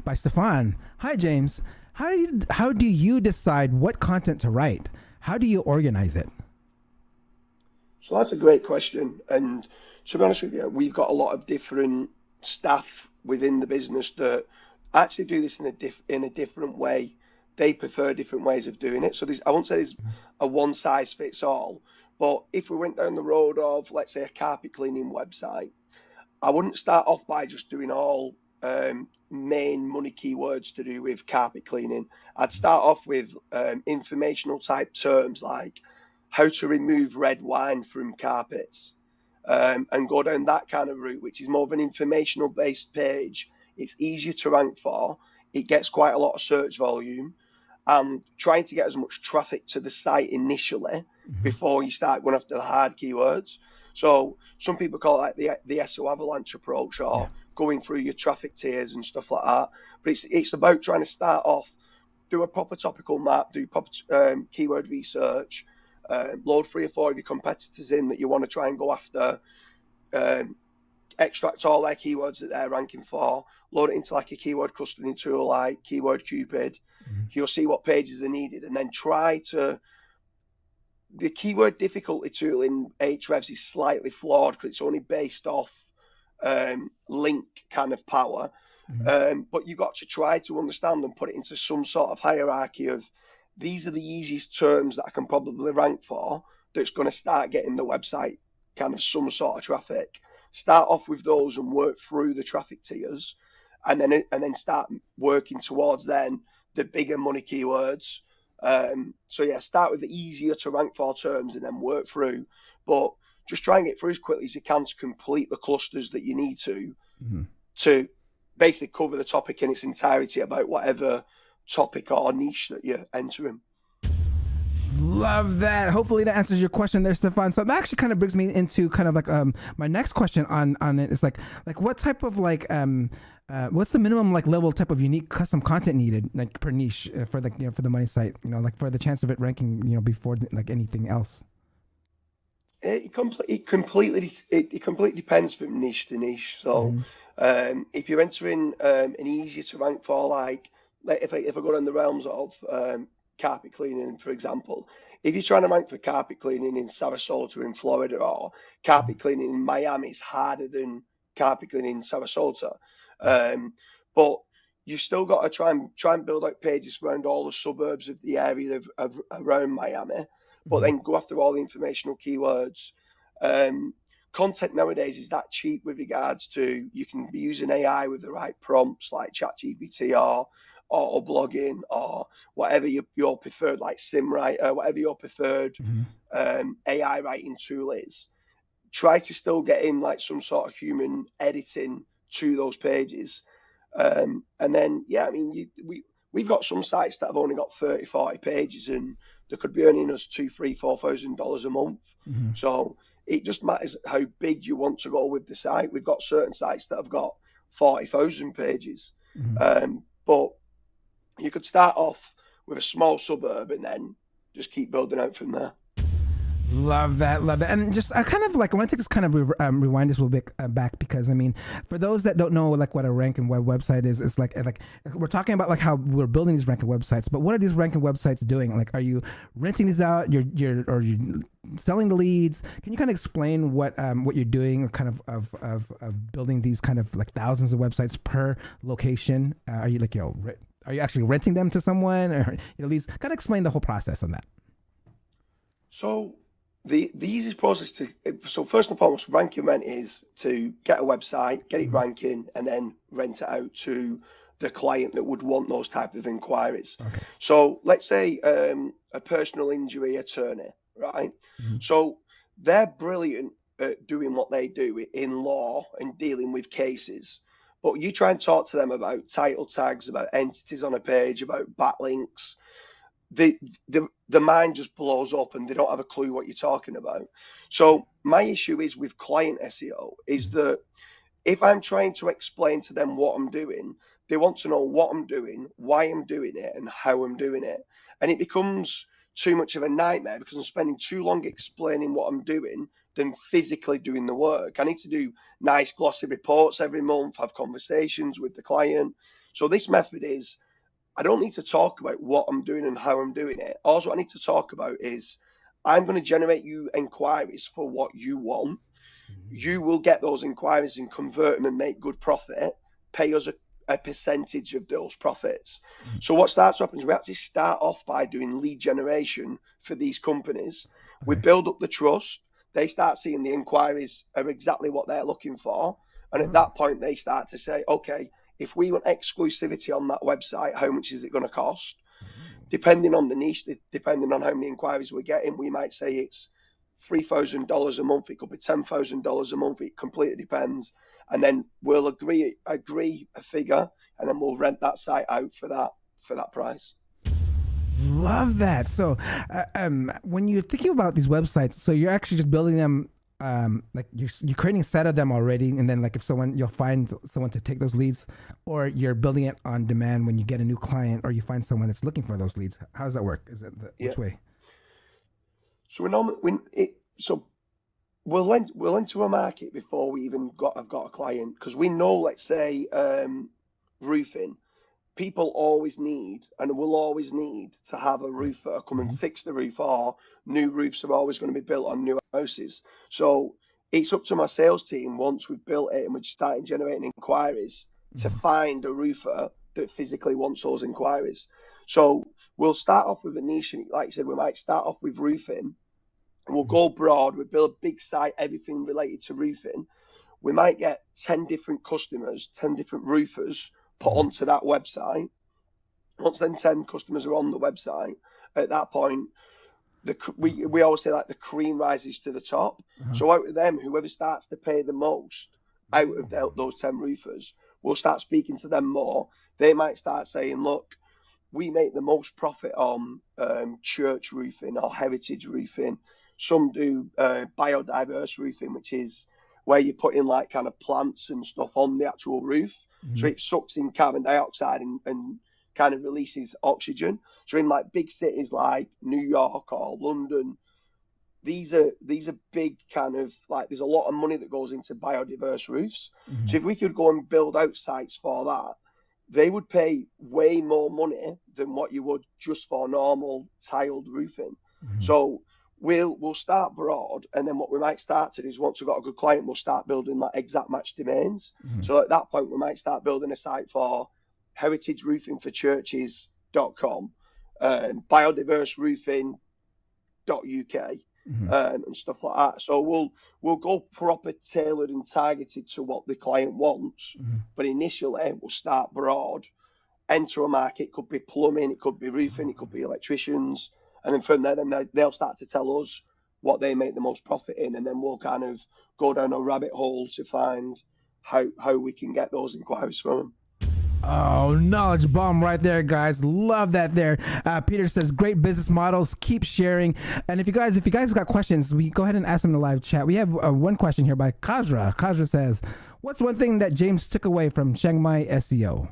by Stefan. Hi, James. How do you decide what content to write? How do you organize it? So that's a great question. And to be honest with you, we've got a lot of different staff within the business that actually do this in a different way. They prefer different ways of doing it. So I won't say there's a one size fits all, but if we went down the road of, let's say, a carpet cleaning website, I wouldn't start off by just doing all main money keywords to do with carpet cleaning. I'd start off with informational type terms like how to remove red wine from carpets, and go down that kind of route, which is more of an informational based page. It's easier to rank for. It gets quite a lot of search volume, and trying to get as much traffic to the site initially before you start going after the hard keywords. So some people call it like the SEO avalanche approach, or going through your traffic tiers and stuff like that. But it's about trying to start off, do a proper topical map, do proper keyword research, load 3 or 4 of your competitors in that you want to try and go after, extract all their keywords that they're ranking for, load it into like a keyword clustering tool like Keyword Cupid. You'll see what pages are needed, and then try to. The keyword difficulty tool in Ahrefs is slightly flawed because it's only based off link kind of power. But you've got to try to understand and put it into some sort of hierarchy of these are the easiest terms that I can probably rank for that's going to start getting the website kind of some sort of traffic. Start off with those and work through the traffic tiers, and then start working towards then the bigger money keywords. So yeah, start with the easier to rank for terms and then work through, but just try and get through as quickly as you can to complete the clusters that you need to basically cover the topic in its entirety about whatever topic or niche that you're entering. Love that. Hopefully that answers your question there, Stefan. So that actually kind of brings me into kind of like my next question on it is like what type of like what's the minimum like level type of unique custom content needed like per niche for the for the money site, like for the chance of it ranking before like anything else? It completely depends from niche to niche. So if you're entering an easier to rank for, like if I go in the realms of carpet cleaning, for example, if you're trying to rank for carpet cleaning in Sarasota in Florida, or carpet cleaning in Miami is harder than carpet cleaning in Sarasota. But you've still got to try and build out pages around all the suburbs of the area of around Miami, but then go after all the informational keywords. Content nowadays is that cheap with regards to you can be using AI with the right prompts like ChatGPT or blogging or whatever your preferred, like SimWriter, whatever your preferred AI writing tool is. Try to still get in like some sort of human editing to those pages. And then, yeah, I mean, we've got some sites that have only got 30, 40 pages and they could be earning us $2,000, $3,000, $4,000 a month. So it just matters how big you want to go with the site. We've got certain sites that have got 40,000 pages. But you could start off with a small suburb and then just keep building out from there. Love that. And just I kind of like I want to take this kind of rewind this a little bit back, because I mean, for those that don't know like what a ranking web website is, it's like we're talking about like how we're building these ranking websites, but what are these ranking websites doing? Like, are you renting these out? Or you selling the leads? Can you kind of explain what you're doing, kind of building these kind of like thousands of websites per location? Are you like are you actually renting them to someone, or at least kind of explain the whole process on that? So the easiest process so first and foremost, rank and rent is to get a website, get it ranking, and then rent it out to the client that would want those type of inquiries. Okay. So let's say a personal injury attorney, right? So they're brilliant at doing what they do in law and dealing with cases. But you try and talk to them about title tags, about entities on a page, about backlinks, the mind just blows up and they don't have a clue what you're talking about. So my issue is with client SEO is that if I'm trying to explain to them what I'm doing, they want to know what I'm doing, why I'm doing it, and how I'm doing it. And it becomes too much of a nightmare because I'm spending too long explaining what I'm doing than physically doing the work. I need to do nice glossy reports every month, have conversations with the client. So this method is, I don't need to talk about what I'm doing and how I'm doing it. Also, what I need to talk about is I'm going to generate you inquiries for what you want. You will get those inquiries and convert them and make good profit. Pay us a percentage of those profits. So what starts to happen is we actually start off by doing lead generation for these companies. We build up the trust. They start seeing the inquiries are exactly what they're looking for. And at that point, they start to say, okay, if we want exclusivity on that website, how much is it going to cost? Depending on the niche, depending on how many inquiries we're getting, we might say it's $3,000 a month. It could be $10,000 a month. It completely depends. And then we'll agree a figure, and then we'll rent that site out for that price. Love that. So when you're thinking about these websites, so you're actually just building them, like you're creating a set of them already, and then like if you'll find someone to take those leads, or you're building it on demand when you get a new client or you find someone that's looking for those leads. How does that work? Is it which way? So we'll enter a market before we even have got a client, because we know, let's say, roofing. People always need and will always need to have a roofer come and fix the roof, or new roofs are always going to be built on new houses. So it's up to my sales team, once we've built it and we're starting generating inquiries, to find a roofer that physically wants those inquiries. So we'll start off with a niche, and like I said, we might start off with roofing, and we'll go broad. We build a big site, everything related to roofing. We might get 10 different customers, 10 different roofers put onto that website. Once then 10 customers are on the website, at that point, we always say, like, the cream rises to the top. So out of them, whoever starts to pay the most out of those 10 roofers, we'll start speaking to them more. They might start saying, look, we make the most profit on church roofing or heritage roofing. Some do biodiverse roofing, which is where you put in, like, kind of plants and stuff on the actual roof. So it sucks in carbon dioxide and kind of releases oxygen. So in, like, big cities like New York or London, these are big kind of, like, there's a lot of money that goes into biodiverse roofs. So if we could go and build out sites for that, they would pay way more money than what you would just for normal tiled roofing. So we'll start broad, and then what we might start to do is, once we've got a good client, we'll start building, like, exact match domains. So at that point, we might start building a site for heritageroofingforchurches.com, biodiverseroofing.uk, and stuff like that. So we'll go proper tailored and targeted to what the client wants. But initially, we'll start broad, enter a market. Could be plumbing, it could be roofing, it could be electricians. And then from there, they'll start to tell us what they make the most profit in, and then we'll kind of go down a rabbit hole to find how we can get those inquiries from them. Oh, knowledge bomb right there, guys. Love that there. Peter says, great business models. Keep sharing. And if you guys got questions, we go ahead and ask them in the live chat. We have one question here by Kazra. Kazra says, what's one thing that James took away from Chiang Mai SEO?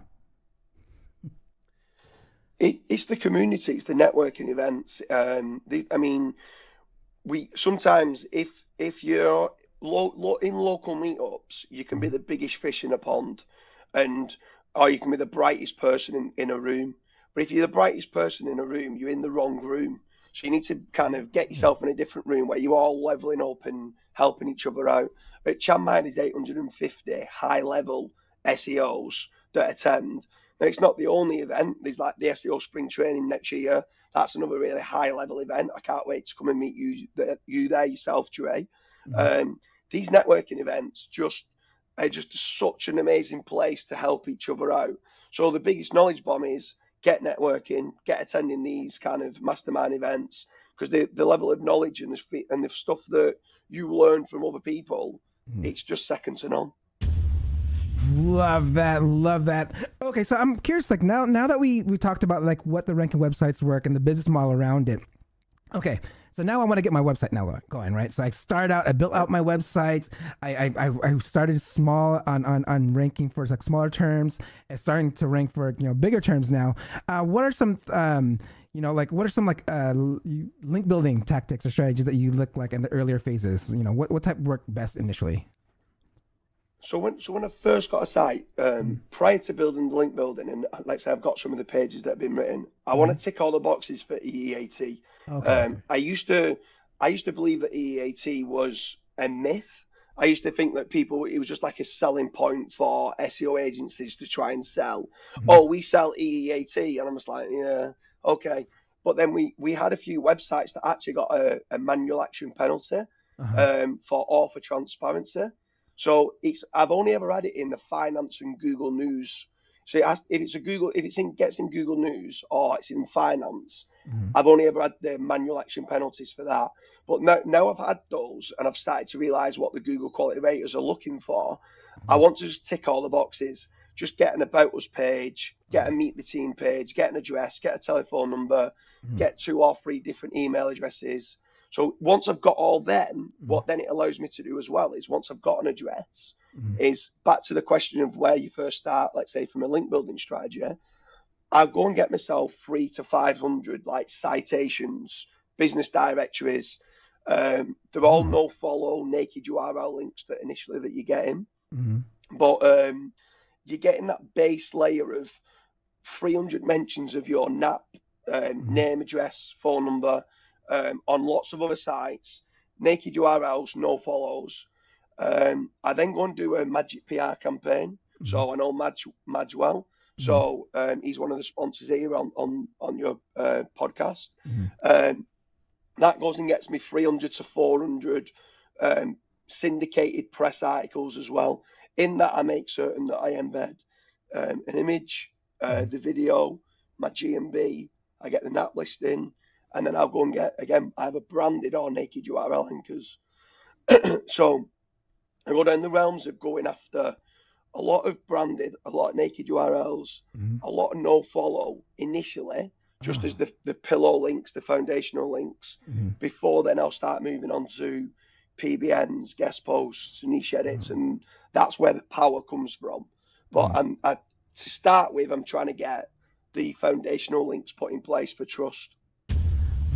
It's the community, it's the networking events. We sometimes, if you're in local meetups, you can be the biggest fish in a pond, or you can be the brightest person in a room. But if you're the brightest person in a room, you're in the wrong room. So you need to kind of get yourself in a different room where you're all leveling up and helping each other out. At Chiang Mai, there's 850 high-level SEOs that attend. Now, it's not the only event. There's, like, the SEO Spring Training next year. That's another really high-level event. I can't wait to come and meet you there yourself, Dre. These networking events are just such an amazing place to help each other out. So the biggest knowledge bomb is get networking, get attending these kind of mastermind events, because the level of knowledge and the stuff that you learn from other people, it's just second to none. Love that. Okay, so I'm curious, like, now that we talked about, like, what the ranking websites work and the business model around it. Okay, so now I want to get my website now going, right? So I built out my websites. I started small on ranking for, like, smaller terms and starting to rank for, bigger terms now. What are some link building tactics or strategies that you look like in the earlier phases? What type worked best initially? So when I first got a site, prior to building the link building, and let's say I've got some of the pages that have been written, I want to tick all the boxes for EEAT. Okay. I used to believe that EEAT was a myth. I used to think that it was just like a selling point for SEO agencies to try and sell. Oh, we sell EEAT, and I'm just like, yeah, okay. But then we had a few websites that actually got a manual action penalty for author transparency. So I've only ever had it in the finance and Google News. So if it gets in Google News or it's in finance, I've only ever had the manual action penalties for that. But now I've had those, and I've started to realize what the Google quality raters are looking for. I want to just tick all the boxes. Just get an about us page, get a meet the team page, get an address, get a telephone number, get 2 or 3 different email addresses. So once I've got all them, what then it allows me to do as well is, once I've got an address, is back to the question of where you first start, let's say from a link building strategy, I'll go and get myself 300 to 500 like citations, business directories, They're all no follow naked URL links that initially that you're getting, but you're getting that base layer of 300 mentions of your NAP, name, address, phone number, on lots of other sites, naked URLs, no follows. I then go and do a Magic PR campaign. So I know Madge well. So he's one of the sponsors here on your podcast. That goes and gets me 300 to 400 syndicated press articles as well. In that, I make certain that I embed an image, the video, my GMB, I get the NAP listing, and then I'll go and get, again, either branded or naked URL anchors. So I go down the realms of going after a lot of branded, a lot of naked URLs, a lot of no follow initially, just as the pillow links, the foundational links. Before then, I'll start moving on to PBNs, guest posts, niche edits, and that's where the power comes from. But to start with, I'm trying to get the foundational links put in place for trust.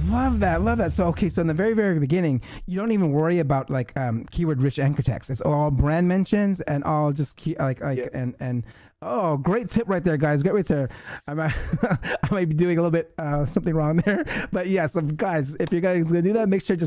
Love that. So okay, so in the very, very beginning, you don't even worry about like keyword rich anchor text. It's all brand mentions and all just and oh, great tip right there, guys. Great right there. I might be doing a little bit something wrong there, but yeah. So guys, if you guys gonna do that, make sure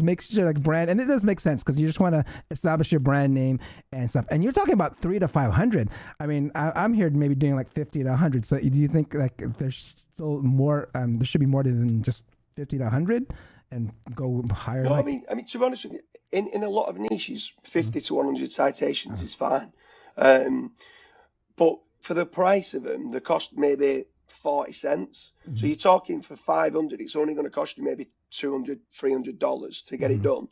like brand, and it does make sense because you just want to establish your brand name and stuff. And you're talking about 300 to 500. I mean, I'm here maybe doing like 50 to 100. So do you think like there's still more? There should be more than just 50 to 100 and go higher? No, I mean, to be honest with you, in a lot of niches, 50 to 100 citations is fine. But for the price of them, the cost maybe 40 cents. So you're talking for 500, it's only going to cost you maybe $200, $300 to get it done.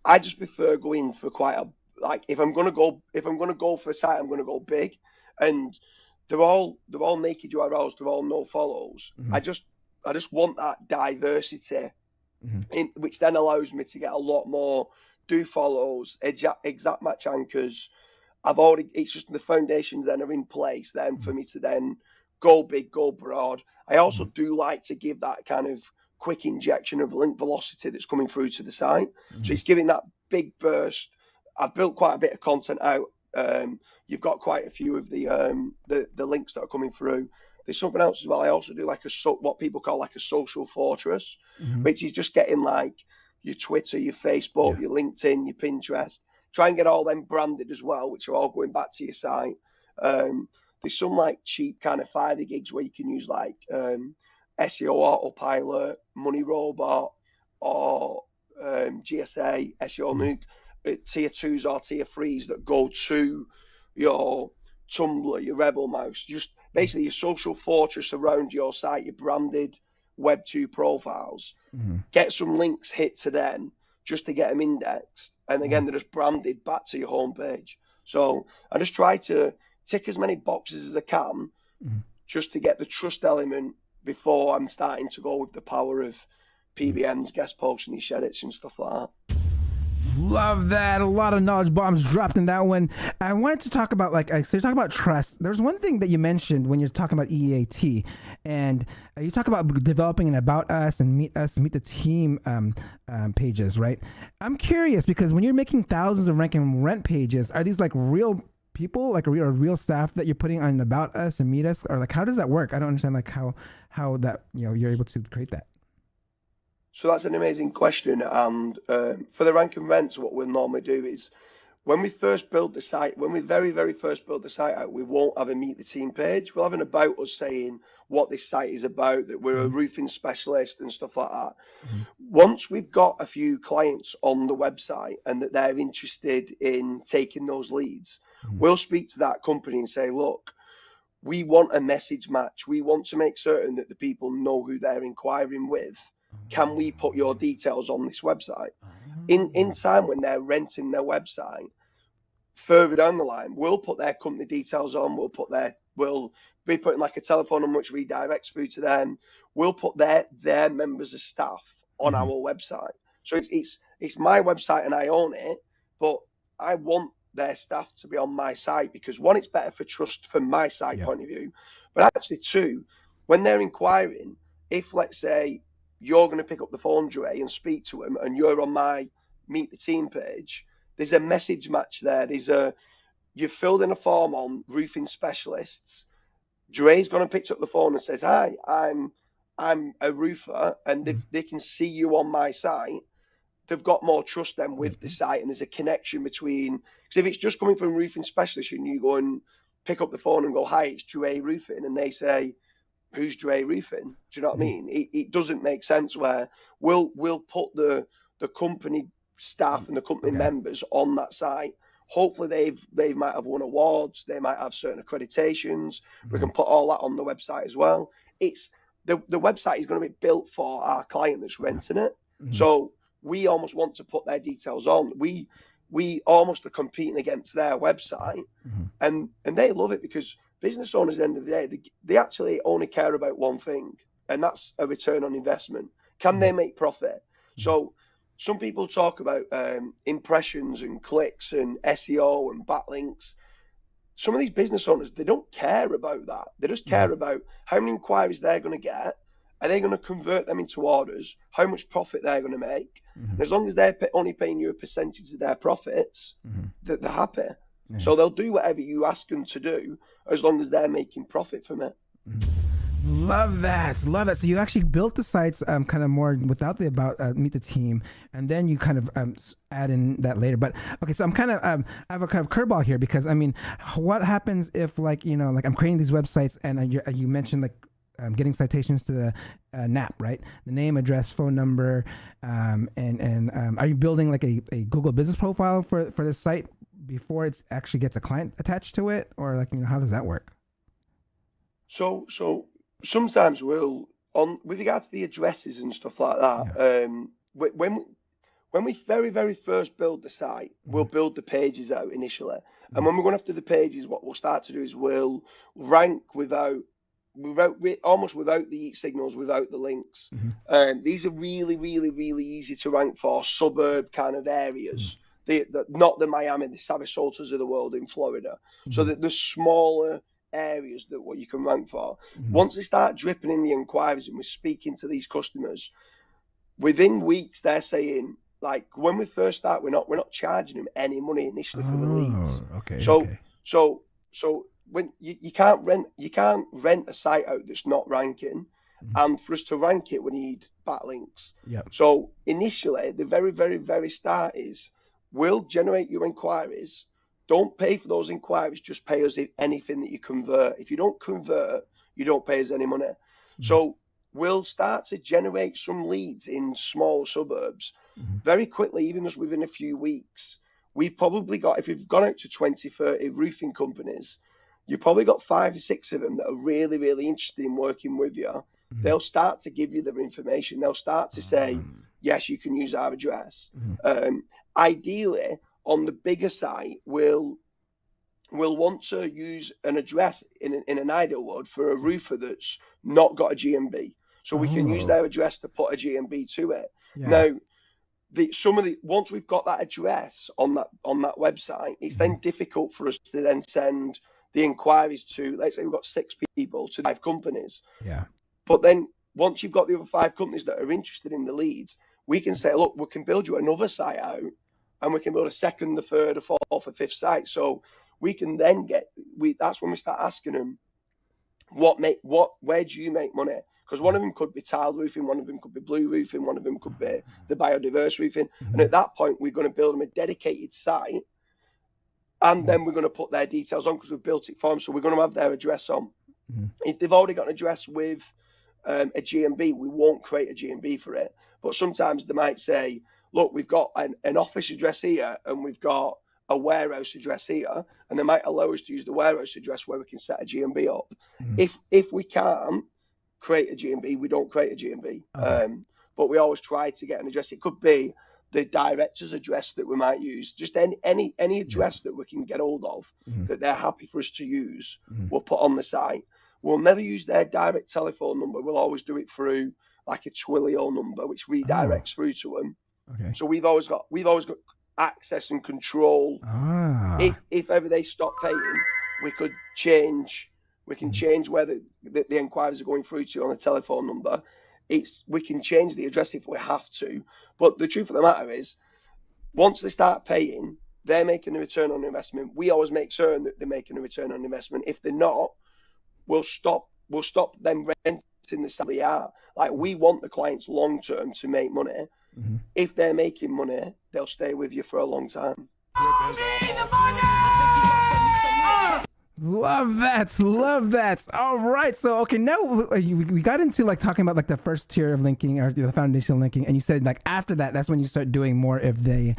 I just prefer going for quite a, like, if I'm going to go for a site, I'm going to go big, and they're all naked URLs, they're all no follows. I just want that diversity, which then allows me to get a lot more do follows, exact match anchors. It's just the foundations then are in place then for me to then go big, go broad. I also do like to give that kind of quick injection of link velocity that's coming through to the site. So it's giving that big burst. I've built quite a bit of content out. You've got quite a few of the links that are coming through. There's something else as well. I also do like what people call like a social fortress, which is just getting like your Twitter, your Facebook, your LinkedIn, your Pinterest. Try and get all them branded as well, which are all going back to your site. There's some like cheap kind of Fiverr gigs where you can use like SEO Autopilot, Money Robot, or GSA, SEO Nuke, tier 2s or tier 3s that go to your Tumblr, your Rebel Mouse, just basically your social fortress around your site, your branded Web2 profiles. Get some links hit to them just to get them indexed. And again, they're just branded back to your homepage. So I just try to tick as many boxes as I can just to get the trust element before I'm starting to go with the power of PBNs, guest posts, and niche edits and stuff like that. Love that. A lot of knowledge bombs dropped in that one. I wanted to talk about, so you talk about trust. There's one thing that you mentioned when you're talking about EAT, and you talk about developing an About Us and Meet the Team pages, right? I'm curious because when you're making thousands of rank and rent pages, are these like real people, like real staff that you're putting on About Us and Meet Us, or like how does that work? I don't understand like how that you're able to create that. So that's an amazing question. And for the rank and rents, what we'll normally do is when we first build the site, when we very, very first build the site out, we won't have a Meet the Team page. We'll have an About Us saying what this site is about, that we're a roofing specialist and stuff like that. Once we've got a few clients on the website and that they're interested in taking those leads, we'll speak to that company and say, look, we want a message match. We want to make certain that the people know who they're inquiring with. Can we put your details on this website? In time when they're renting their website, further down the line, we'll put their company details on. We'll be putting like a telephone number which redirects through to them. We'll put their members of staff on our website. So it's my website and I own it, but I want their staff to be on my site because one, it's better for trust from my site point of view, but actually two, when they're inquiring, if let's say you're going to pick up the phone, Dre, and speak to him, and you're on my Meet the Team page, there's a message match there. You've filled in a form on roofing specialists. Dre's gone and picked up the phone and says, "Hi, I'm a roofer," and if they can see you on my site, they've got more trust then with the site, and there's a connection between. Because if it's just coming from roofing specialists, and you go and pick up the phone and go, "Hi, it's Dre Roofing," and they say, "Who's Dre Roofing?" Do you know what I mean? It doesn't make sense. Where we'll put the company staff and the company members on that site. Hopefully they might have won awards, they might have certain accreditations. We can put all that on the website as well. It's the website is going to be built for our client that's renting it. So we almost want to put their details on. We almost are competing against their website, and they love it, because business owners at the end of the day, they actually only care about one thing, and that's a return on investment. Can they make profit? So some people talk about impressions and clicks and SEO and backlinks. Some of these business owners, they don't care about that. They just care about how many inquiries they're going to get. Are they going to convert them into orders? How much profit they're going to make? And as long as they're only paying you a percentage of their profits, they're happy. So they'll do whatever you ask them to do, as long as they're making profit from it. Love that. So you actually built the sites kind of more without the about Meet the Team, and then you kind of add in that later. But okay, so I'm kind of I have a kind of curveball here, because I mean, what happens if like I'm creating these websites, and you mentioned like getting citations to the NAP, right? The name, address, phone number, and are you building like a Google business profile for this site before it actually gets a client attached to it, or like how does that work? So sometimes with regard to the addresses and stuff like that, when we very, very first build the site, we'll build the pages out initially. And when we're going after the pages, what we'll start to do is we'll rank almost without the signals, without the links. These are really, really, really easy to rank for suburb kind of areas. Not the Miami, the Sarasotas of the world in Florida. So that the smaller areas that what you can rank for. Once they start dripping in the inquiries and we're speaking to these customers, within weeks they're saying, like, when we first start, we're not charging them any money initially for the leads. So when you can't rent a site out that's not ranking, and for us to rank it, we need backlinks. So initially, the very, very, very start is we'll generate your inquiries. Don't pay for those inquiries, just pay us anything that you convert. If you don't convert, you don't pay us any money. So we'll start to generate some leads in small suburbs very quickly, even just within a few weeks. We've probably got, if we've gone out to 20, 30 roofing companies, you've probably got 5 or 6 of them that are really, really interested in working with you. They'll start to give you their information. They'll start to say, yes, you can use our address. Ideally, on the bigger site, we'll want to use an address in an ideal world for a roofer that's not got a GMB. So we can use their address to put a GMB to it. Now, once we've got that address on that website, it's then difficult for us to then send the inquiries to, let's say we've got 6 people to 5 companies. But then once you've got the other 5 companies that are interested in the leads, we can say, look, we can build you another site out, and we can build a second, a third, a fourth, a fifth site. So we can then that's when we start asking them, where do you make money? Because one of them could be tiled roofing, one of them could be blue roofing, one of them could be the biodiverse roofing. And at that point, we're going to build them a dedicated site, and then we're going to put their details on because we've built it for them. So we're going to have their address on. If they've already got an address with a GMB, we won't create a GMB for it. But sometimes they might say, look, we've got an office address here and we've got a warehouse address here, and they might allow us to use the warehouse address where we can set a GMB up. If we can't create a GMB, we don't create a GMB. But we always try to get an address. It could be the director's address that we might use, just any address that we can get hold of that they're happy for us to use, we'll put on the site. We'll never use their direct telephone number. We'll always do it through like a Twilio number, which redirects through to them. So we've always got access and control. If ever they stop paying, we can change where the inquiries are going through to on a telephone number. we can change the address if we have to. But the truth of the matter is, once they start paying, they're making a return on investment. We always make certain that they're making a return on investment. If they're not, we'll stop them renting the style they are. Like, we want the clients long term to make money. Mhm. If they're making money, they'll stay with you for a long time. Love that. All right. So, okay, now we got into like talking about like the first tier of linking or the foundational linking, and you said like after that, that's when you start doing more of the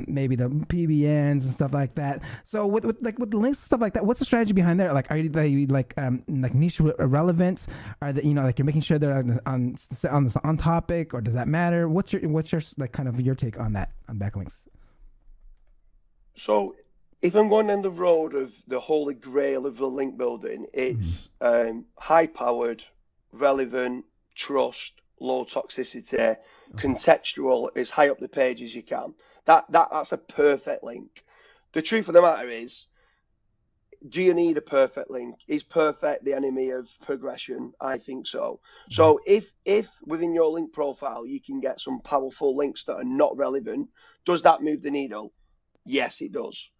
maybe the PBNs and stuff like that. So with the links and stuff like that, what's the strategy behind there? Like, are they like niche relevant? Are they, like you're making sure they're on topic, or does that matter? What's your like kind of your take on that, on backlinks? So if I'm going down the road of the holy grail of the link building, it's high powered, relevant, trust, low toxicity, contextual, as high up the page as you can. That's a perfect link. The truth of the matter is, do you need a perfect link? Is perfect the enemy of progression? I think so. So if within your link profile you can get some powerful links that are not relevant, does that move the needle? Yes, it does.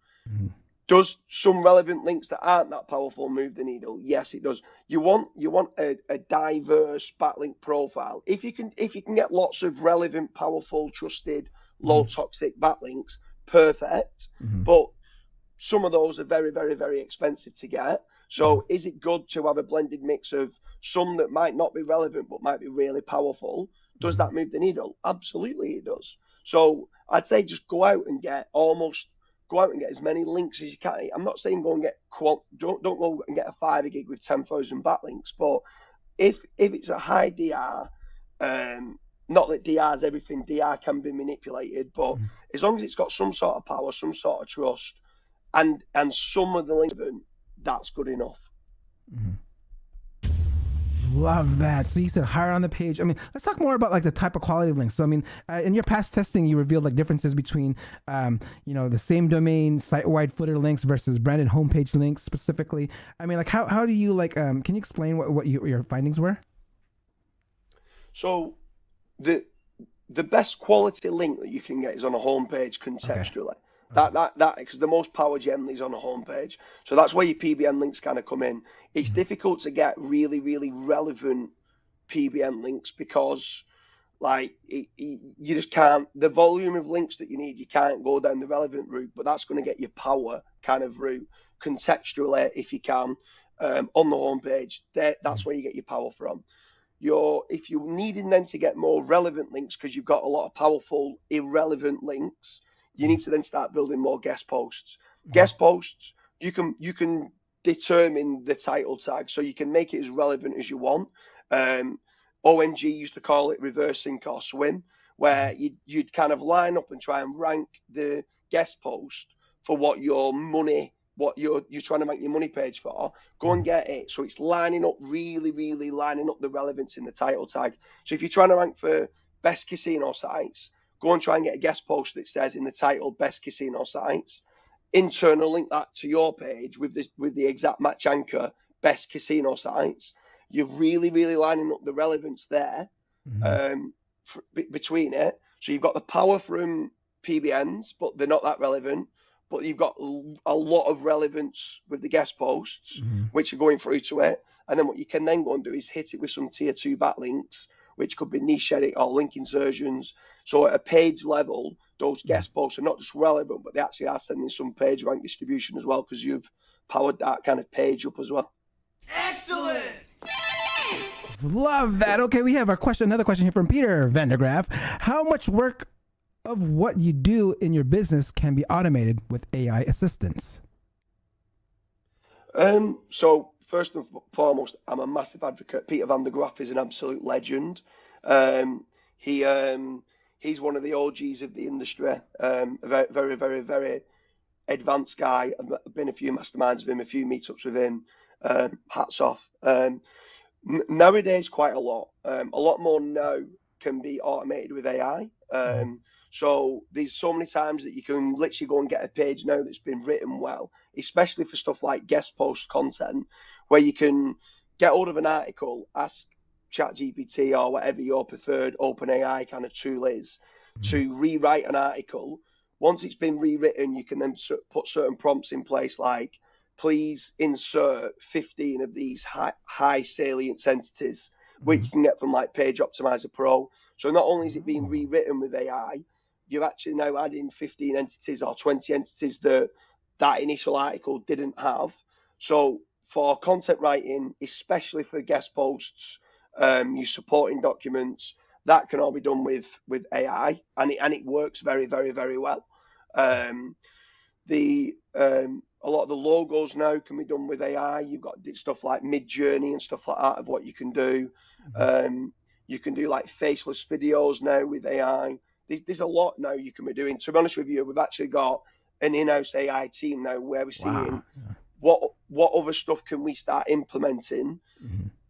Does some relevant links that aren't that powerful move the needle? Yes, it does. You want a diverse backlink profile. If you can get lots of relevant, powerful, trusted, low toxic backlinks, perfect. But some of those are very, very, very expensive to get. So is it good to have a blended mix of some that might not be relevant but might be really powerful? Does that move the needle? Absolutely it does. So I'd say just go out and get as many links as you can. I'm not saying go and get don't go and get a 5 gig with 10,000 backlinks, but if it's a high DR, not that DR is everything, DR can be manipulated, but as long as it's got some sort of power, some sort of trust, and some of the links, that's good enough. Love that. So you said higher on the page. I mean, let's talk more about like the type of quality of links. So I mean, in your past testing, you revealed like differences between, the same domain site-wide footer links versus branded homepage links specifically. I mean, like how do you like? Can you explain what your findings were? So the best quality link that you can get is on a homepage contextually. That because the most power generally is on a homepage. So that's where your PBN links kind of come in. It's difficult to get really, really relevant PBN links because like you just can't, the volume of links that you need, you can't go down the relevant route, but that's going to get your power kind of route contextually if you can on the homepage. That's where you get your power from. If you're needing then to get more relevant links because you've got a lot of powerful irrelevant links, you need to then start building more guest posts. Guest posts, you can determine the title tag, so you can make it as relevant as you want. ONG used to call it reverse sink or swim, where you'd kind of line up and try and rank the guest post for what you're trying to make your money page for. Go and get it. So it's lining up, really, really lining up the relevance in the title tag. So if you're trying to rank for best casino sites, go and try and get a guest post that says in the title best casino sites. Internal link that to your page with the exact match anchor best casino sites. You're really, really lining up the relevance there between it. So you've got the power from PBNs, but they're not that relevant. But you've got a lot of relevance with the guest posts, which are going through to it. And then what you can then go and do is hit it with some tier 2 backlinks, which could be niche edit or link insertions. So at a page level, those guest posts are not just relevant, but they actually are sending some page rank distribution as well, because you've powered that kind of page up as well. Excellent! Love that. Okay, we have another question here from Peter Vandergraaf. How much work of what you do in your business can be automated with AI assistance? So first and foremost, I'm a massive advocate. Peter Vandergraaf is an absolute legend. He's one of the OGs of the industry. A very, very, very advanced guy. I've been a few masterminds with him, a few meetups with him. Hats off. Nowadays, quite a lot more now can be automated with AI. So there's so many times that you can literally go and get a page now that's been written well, especially for stuff like guest post content, where you can get hold of an article, ask ChatGPT or whatever your preferred OpenAI kind of tool is to rewrite an article. Once it's been rewritten, you can then put certain prompts in place, like please insert 15 of these high salient entities, which you can get from like Page Optimizer Pro. So not only is it being rewritten with AI, you're actually now adding 15 entities or 20 entities that initial article didn't have. So for content writing, especially for guest posts, your supporting documents, that can all be done with AI, and it works very, very, very well. A lot of the logos now can be done with AI. You've got stuff like Midjourney and stuff like that of what you can do. You can do like faceless videos now with AI. There's a lot now you can be doing. To be honest with you, we've actually got an in-house AI team now where we're seeing what other stuff can we start implementing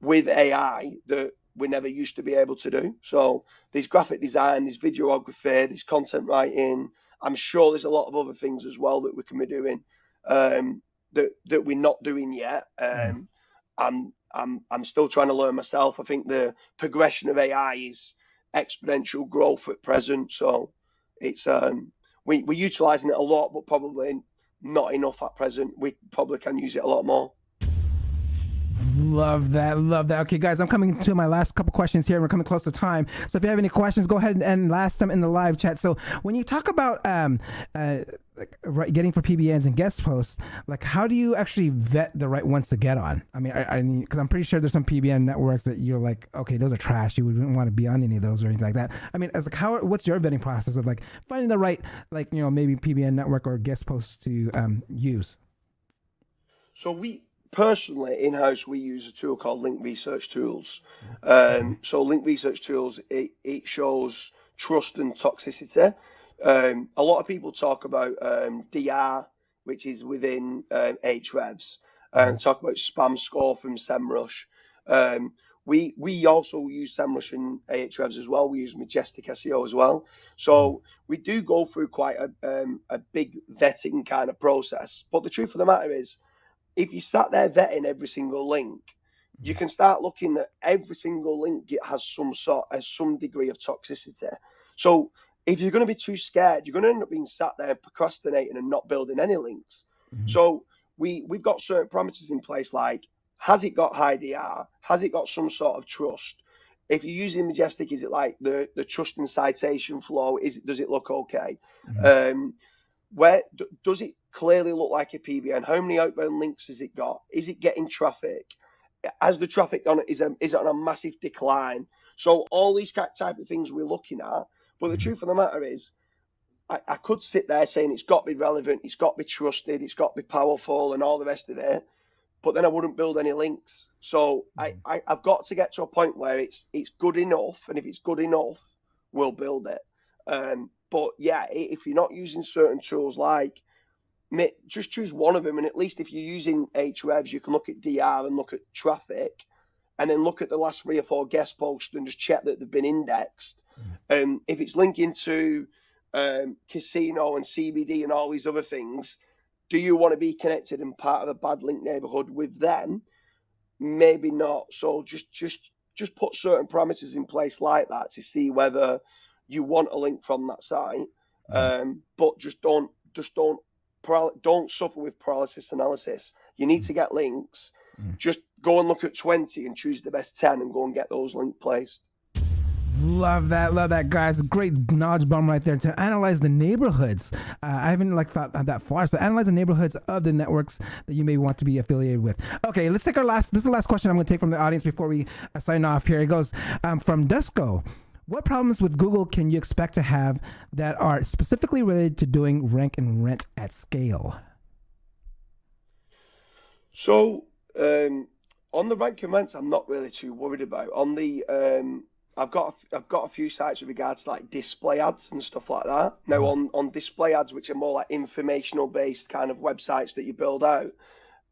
with AI that we never used to be able to do. So there's graphic design, there's videography, there's content writing. I'm sure there's a lot of other things as well that we can be doing that we're not doing yet. I'm still trying to learn myself. I think the progression of AI is exponential growth at present. So it's we're utilizing it a lot, but probably not enough at present. We probably can use it a lot more. Love that. Okay, guys, I'm coming to my last couple questions here. We're coming close to time. So if you have any questions, go ahead and ask them in the live chat. So when you talk about getting for PBNs and guest posts, like how do you actually vet the right ones to get on? I mean, because I'm pretty sure there's some PBN networks that you're like, okay, those are trash. You wouldn't want to be on any of those or anything like that. I mean, as like, what's your vetting process of like finding the right, like, you know, maybe PBN network or guest posts to use? So we personally in-house, we use a tool called Link Research Tools. So Link Research Tools, it shows trust and toxicity. A lot of people talk about DR, which is within Ahrefs, and talk about spam score from SEMrush. We also use SEMrush and Ahrefs as well. We use Majestic SEO as well. So we do go through quite a big vetting kind of process. But the truth of the matter is, if you sat there vetting every single link, you can start looking at every single link. It has some degree of toxicity. So if you're going to be too scared, you're going to end up being sat there procrastinating and not building any links. So we've got certain parameters in place, like, has it got high DR? Has it got some sort of trust? If you're using Majestic, is it like the trust and citation flow? Does it look okay? Where does it clearly look like a PBN? How many outbound links has it got? Is it getting traffic? Has the traffic on it is it on a massive decline? So all these type of things we're looking at. But the truth of the matter is, I could sit there saying it's got to be relevant, it's got to be trusted, it's got to be powerful, and all the rest of it. But then I wouldn't build any links. So I've got to get to a point where it's good enough, and if it's good enough, we'll build it. But yeah, if you're not using certain tools, like, just choose one of them. And at least if you're using Ahrefs, you can look at DR and look at traffic, and then look at the last 3 or 4 guest posts and just check that they've been indexed. If it's linking to casino and CBD and all these other things, do you want to be connected and part of a bad link neighborhood with them? Maybe not. So just put certain parameters in place like that to see whether you want a link from that site. But just don't suffer with paralysis analysis. You need to get links. Just go and look at 20 and choose the best 10 and go and get those links placed. Love that, guys. Great knowledge bomb right there to analyze the neighborhoods. I haven't thought that far. So analyze the neighborhoods of the networks that you may want to be affiliated with. Okay, let's take this is the last question I'm going to take from the audience before we sign off here. It goes from Dusko. What problems with Google can you expect to have that are specifically related to doing rank and rent at scale? So on the rank and rents, I'm not really too worried about. On the I've got a few sites with regards to like display ads and stuff like that. Now on display ads, which are more like informational based kind of websites that you build out,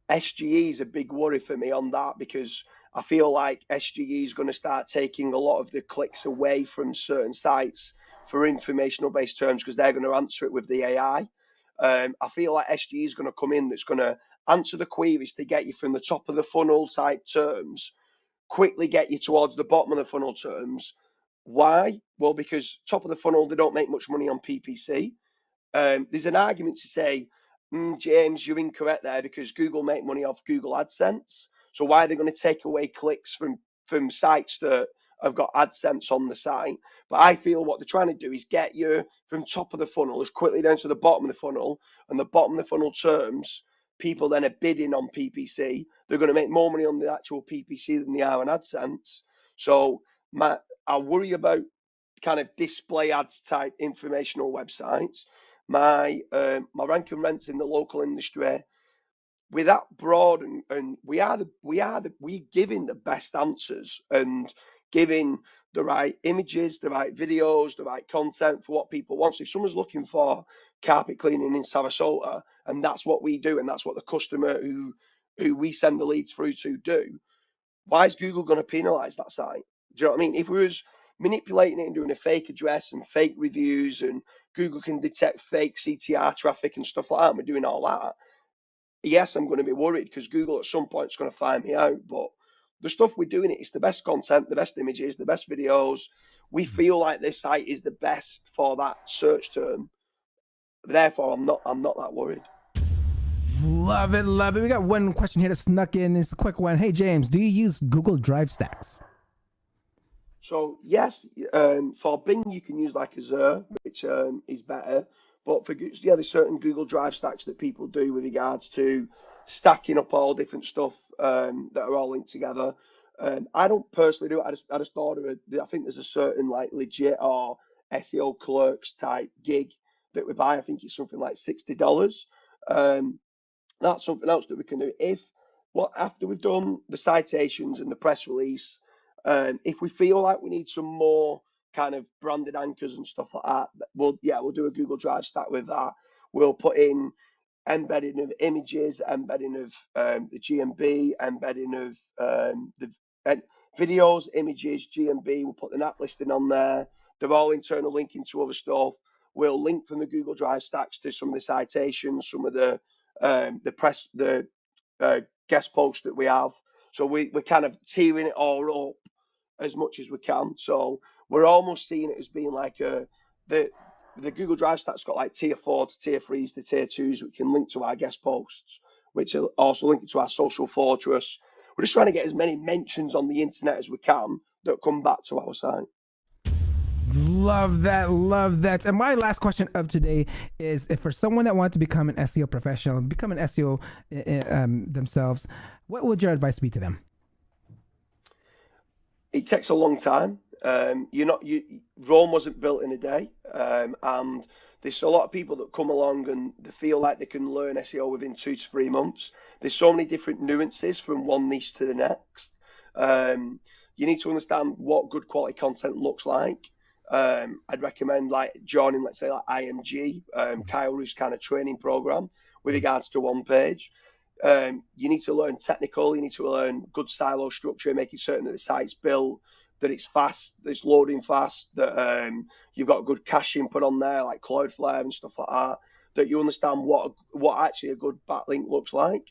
SGE is a big worry for me on that, because I feel like SGE is going to start taking a lot of the clicks away from certain sites for informational based terms, because they're going to answer it with the AI. I feel like SGE is going to come in, that's going to answer the queries to get you from the top of the funnel type terms quickly get you towards the bottom of the funnel terms. Why? Well, because top of the funnel, they don't make much money on PPC. There's an argument to say, James, you're incorrect there because Google make money off Google AdSense. So why are they going to take away clicks from sites that have got AdSense on the site? But I feel what they're trying to do is get you from top of the funnel as quickly down to the bottom of the funnel, and the bottom of the funnel terms, people then are bidding on PPC. They're going to make more money on the actual PPC than they are on AdSense. So I worry about kind of display ads type informational websites. My rank and rents in the local industry, we're that broad, and we giving the best answers and giving the right images, the right videos, the right content for what people want. So if someone's looking for carpet cleaning in Sarasota, and that's what we do, and that's what the customer who we send the leads through to do, why is Google going to penalize that site? Do you know what I mean? If we was manipulating it and doing a fake address and fake reviews, and Google can detect fake CTR traffic and stuff like that, and we're doing all that, yes, I'm going to be worried because Google at some point is going to find me out. But the stuff we're doing, it's the best content, the best images, the best videos. We feel like this site is the best for that search term. Therefore, I'm not that worried. Love it, love it. We got one question here that snuck in. It's a quick one. Hey, James, do you use Google Drive Stacks? So yes, for Bing you can use like Azure, which is better. But for there's certain Google Drive stacks that people do with regards to stacking up all different stuff that are all linked together. I don't personally do it. I just order I think there's a certain like legit or SEO clerks type gig that we buy. I think it's something like $60. That's something else that we can do. After we've done the citations and the press release, if we feel like we need some more kind of branded anchors and stuff like that, we'll do a Google Drive stack with that. We'll put in embedding of images, embedding of the GMB, embedding of the videos, images, GMB. We'll put the NAT listing on there. They're all internal linking to other stuff. We'll link from the Google Drive stacks to some of the citations, some of the press, the guest posts that we have. So we're kind of tearing it all up as much as we can. So we're almost seeing it as being like the Google Drive stack's got like tier 4 to tier 3s to tier 2s, which can link to our guest posts, which are also linked to our social fortress. We're just trying to get as many mentions on the internet as we can that come back to our site. Love that, love that. And my last question of today is, if for someone that wants to become an SEO professional, become an SEO themselves, what would your advice be to them? It takes a long time. Rome wasn't built in a day, and there's a lot of people that come along and they feel like they can learn SEO within 2 to 3 months. There's so many different nuances from one niche to the next. You need to understand what good quality content looks like. I'd recommend like joining, let's say, like IMG, Kyle Roos kind of training program with regards to one page. You need to learn technical, you need to learn good silo structure, making certain that the site's built, that it's fast, that it's loading fast, that you've got good cache input on there, like Cloudflare and stuff like that, that you understand what actually a good backlink looks like.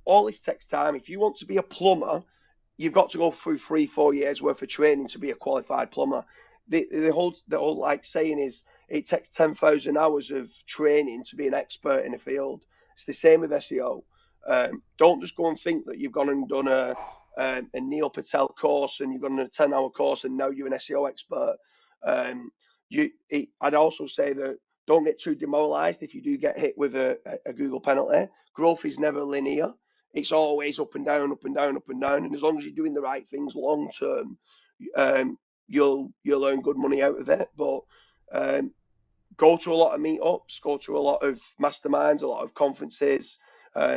All this takes time. If you want to be a plumber, you've got to go through 3-4 years worth of training to be a qualified plumber. The whole like saying is, it takes 10,000 hours of training to be an expert in a field. It's the same with SEO. Don't just go and think that you've gone and done a Neil Patel course and you've done a 10-hour course and now you're an SEO expert. I'd also say that don't get too demoralized if you do get hit with a Google penalty. Growth is never linear. It's always up and down, up and down, up and down. And as long as you're doing the right things long term, you'll earn good money out of it. But go to a lot of meetups, go to a lot of masterminds, a lot of conferences.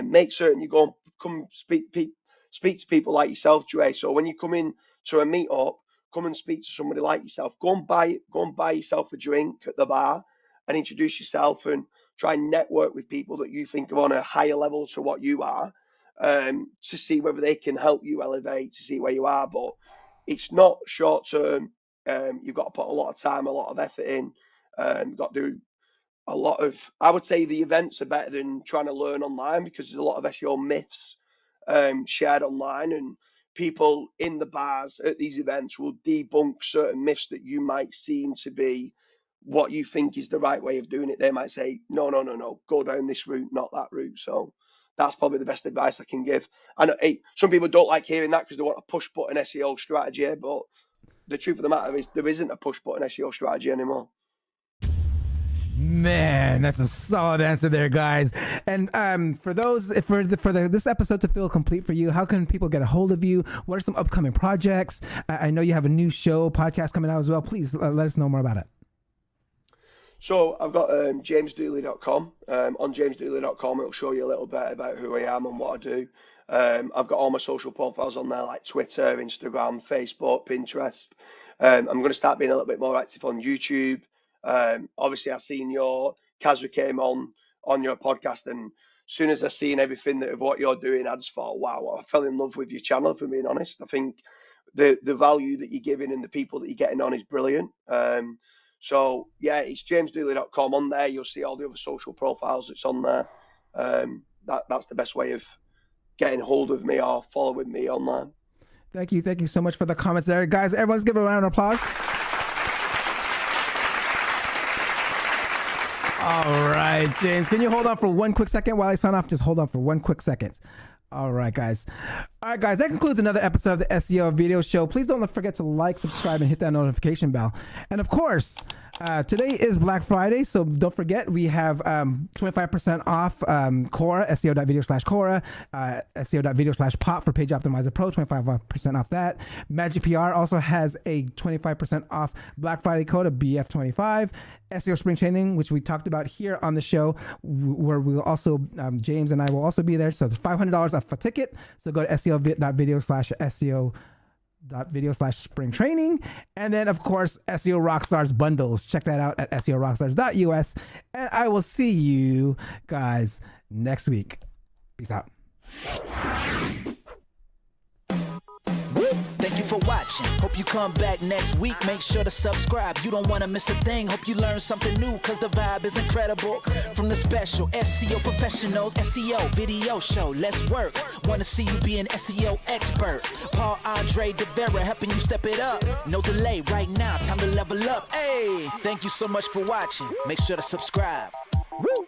Make certain you go and come speak to people like yourself, Dre. So when you come in to a meetup, come and speak to somebody like yourself. Go and buy yourself a drink at the bar and introduce yourself and try and network with people that you think are on a higher level to what you are, to see whether they can help you elevate, to see where you are. But it's not short term. You've got to put a lot of time, a lot of effort in. You've got to do a lot of, I would say the events are better than trying to learn online, because there's a lot of SEO myths shared online, and people in the bars at these events will debunk certain myths that you might seem to be what you think is the right way of doing it. They might say, no, go down this route, not that route. So that's probably the best advice I can give. I know some people don't like hearing that because they want a push button SEO strategy, but the truth of the matter is there isn't a push button SEO strategy anymore. Man, that's a solid answer there, guys. And for this episode to feel complete for you, how can people get a hold of you? What are some upcoming projects? I know you have a new podcast coming out as well. Please let us know more about it. So I've got jamesdooley.com. On jamesdooley.com, it'll show you a little bit about who I am and what I do. I've got all my social profiles on there, like Twitter, Instagram, Facebook, Pinterest. I'm going to start being a little bit more active on YouTube. Obviously, I seen Kazra came on your podcast, and as soon as I seen everything of what you're doing, I just thought, wow, I fell in love with your channel, for being honest. I think the value that you're giving and the people that you're getting on is brilliant. So yeah, it's jamesdooley.com. On there, you'll see all the other social profiles that's on there. That's the best way of getting hold of me or following me online. Thank you so much for the comments there, guys. Everyone's give a round of applause. All right, James, can you hold on for one quick second while I sign off? Just hold on for one quick second. All right, guys. That concludes another episode of the SEO Video Show. Please don't forget to like, subscribe, and hit that notification bell. And of course, today is Black Friday, so don't forget we have 25% off Quora, SEO.video/Quora, SEO.video/Pop for Page Optimizer Pro, 25% off that. Magic PR also has a 25% off Black Friday code of BF25. SEO Spring Training, which we talked about here on the show, where we'll also, James and I will also be there. So it's $500 off a ticket. So go to SEO.video/spring training. And then, of course, SEO Rockstars bundles. Check that out at SEORockstars.us. And I will see you guys next week. Peace out. Thank you for watching. Hope you come back next week. Make sure to subscribe. You don't want to miss a thing. Hope you learn something new, because the vibe is incredible. From the special SEO professionals, SEO video show. Let's work. Want to see you be an SEO expert. Paul Andre De Vera helping you step it up. No delay right now. Time to level up. Hey, thank you so much for watching. Make sure to subscribe. Woo!